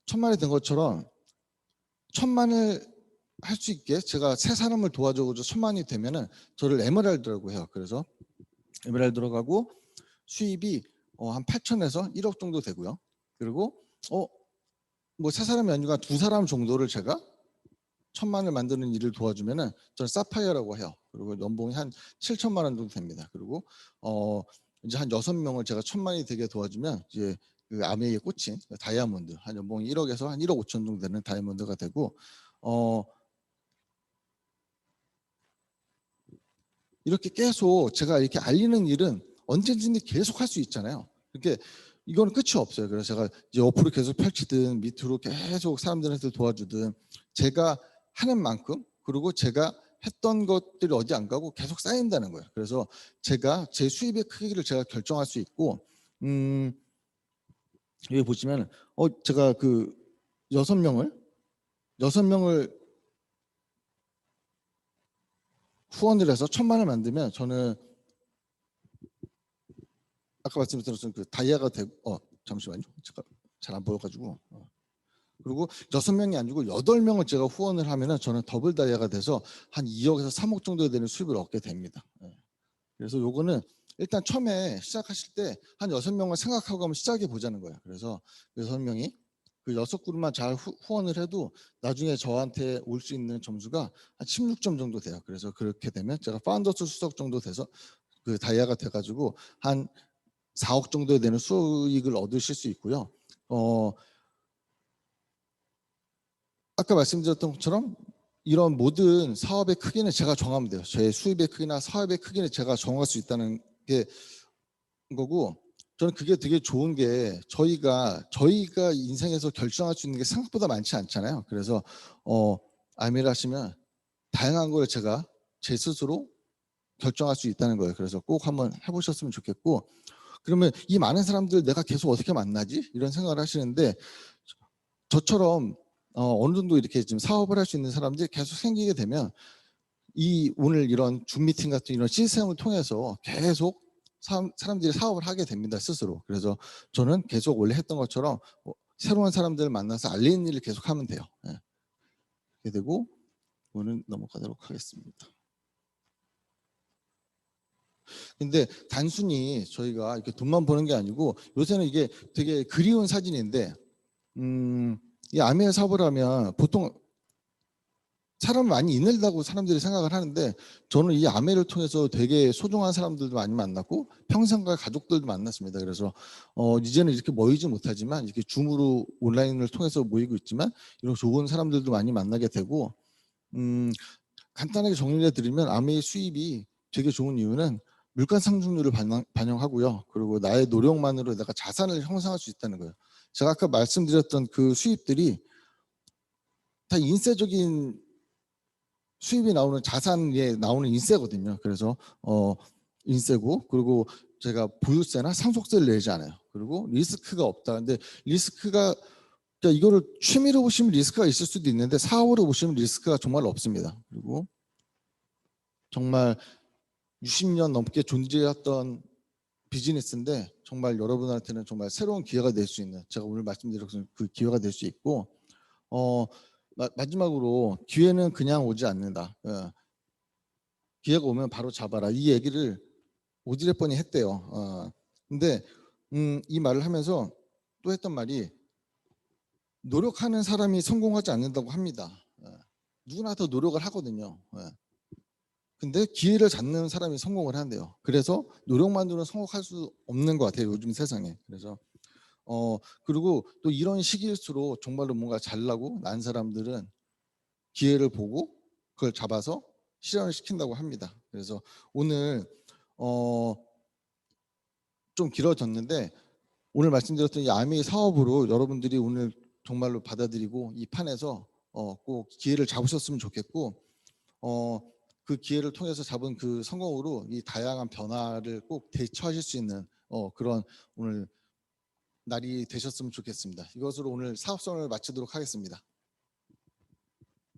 1,000만이 된 것처럼 1,000만을 할 수 있게 제가 새 사람을 도와줘서 1,000만이 되면은 저를 에메랄드라고 해요. 그래서 에메랄드로 가고 수입이 한 8천에서 1억 정도 되고요. 그리고 뭐 세 사람이 아니라 두 사람 정도를 제가 1,000만을 만드는 일을 도와주면은 저는 사파이어라고 해요. 그리고 연봉이 한 7천만 원 정도 됩니다. 그리고 이제 한 6명을 제가 1,000만이 되게 도와주면 이제 그 아메이에 꽂힌 다이아몬드, 한 연봉이 1억에서 한 1억 5천 정도 되는 다이아몬드가 되고, 이렇게 계속 제가 이렇게 알리는 일은 언제든지 계속 할 수 있잖아요. 이렇게 이거는 끝이 없어요. 그래서 제가 이제 옆으로 계속 펼치든 밑으로 계속 사람들한테 도와주든 제가 하는 만큼, 그리고 제가 했던 것들이 어디 안 가고 계속 쌓인다는 거예요. 그래서 제가 제 수입의 크기를 제가 결정할 수 있고, 여기 보시면 제가 그 6명을 후원을 해서 1,000만을 만들면 저는 아까 말씀드렸던 그 다이아가 되고, 잠시만요. 제가 잘 안 보여가지고 그리고 6명이 아니고 8명을 제가 후원을 하면은 저는 더블 다이아가 돼서 한 2억에서 3억 정도 되는 수입을 얻게 됩니다. 예. 그래서 요거는 일단 처음에 시작하실 때 한 6명을 생각하고 한번 시작해 보자는 거예요. 그래서 6명이 그 6그룹만 잘 후원을 해도 나중에 저한테 올 수 있는 점수가 한 16점 정도 돼요. 그래서 그렇게 되면 제가 파운더스 수석 정도 돼서 그 다이아가 돼가지고 한 4억 정도 되는 수익을 얻으실 수 있고요. 아까 말씀드렸던 것처럼 이런 모든 사업의 크기는 제가 정하면 돼요. 제 수입의 크기나 사업의 크기는 제가 정할 수 있다는 게 거고, 저는 그게 되게 좋은 게 저희가 인생에서 결정할 수 있는 게 생각보다 많지 않잖아요. 그래서 아미를 하시면 다양한 걸 제가 제 스스로 결정할 수 있다는 거예요. 그래서 꼭 한번 해보셨으면 좋겠고, 그러면 이 많은 사람들 내가 계속 어떻게 만나지? 이런 생각을 하시는데, 저처럼 어느 정도 이렇게 지금 사업을 할 수 있는 사람들이 계속 생기게 되면 이 오늘 이런 줌 미팅 같은 이런 시스템을 통해서 계속 사람들이 사업을 하게 됩니다, 스스로. 그래서 저는 계속 원래 했던 것처럼 새로운 사람들을 만나서 알리는 일을 계속 하면 돼요. 예. 그렇게 되고 오늘 넘어가도록 하겠습니다. 근데 단순히 저희가 이렇게 돈만 버는 게 아니고 요새는 이게 되게 그리운 사진인데 이 아미의 사업을 하면 보통 사람을 많이 인을다고 사람들이 생각을 하는데, 저는 이 아메를 통해서 되게 소중한 사람들도 많이 만났고 평생 갈 가족들도 만났습니다. 그래서 이제는 이렇게 모이지 못하지만 이렇게 줌으로 온라인을 통해서 모이고 있지만 이런 좋은 사람들도 많이 만나게 되고, 간단하게 정리해 드리면 아메의 수입이 되게 좋은 이유는 물가 상승률을 반영하고요. 그리고 나의 노력만으로 내가 자산을 형성할 수 있다는 거예요. 제가 아까 말씀드렸던 그 수입들이 다 인쇄적인 수입이 나오는 자산에 나오는 인세거든요. 그래서 인세고, 그리고 제가 보유세나 상속세를 내지 않아요. 그리고 리스크가 없다. 근데 리스크가, 그러니까 이거를 취미로 보시면 리스크가 있을 수도 있는데 사업으로 보시면 리스크가 정말 없습니다. 그리고 정말 60년 넘게 존재했던 비즈니스인데 정말 여러분한테는 정말 새로운 기회가 될 수 있는, 제가 오늘 말씀드린 그 기회가 될 수 있고, 마지막으로 기회는 그냥 오지 않는다. 기회가 오면 바로 잡아라. 이 얘기를 오드레 뻔이 했대요. 근데 이 말을 하면서 또 했던 말이, 노력하는 사람이 성공하지 않는다고 합니다. 누구나 더 노력을 하거든요. 근데 기회를 잡는 사람이 성공을 한대요. 그래서 노력만으로는 성공할 수 없는 것 같아요, 요즘 세상에. 그래서 그리고 또 이런 시기일수록 정말로 뭔가 잘나고 난 사람들은 기회를 보고 그걸 잡아서 실현을 시킨다고 합니다. 그래서 오늘 좀 길어졌는데, 오늘 말씀드렸던 이 아미 사업으로 여러분들이 오늘 정말로 받아들이고 이 판에서 꼭 기회를 잡으셨으면 좋겠고, 그 기회를 통해서 잡은 그 성공으로 이 다양한 변화를 꼭 대처하실 수 있는 그런 오늘 날이 되셨으면 좋겠습니다. 이것으로 오늘 사업선을 마치도록 하겠습니다.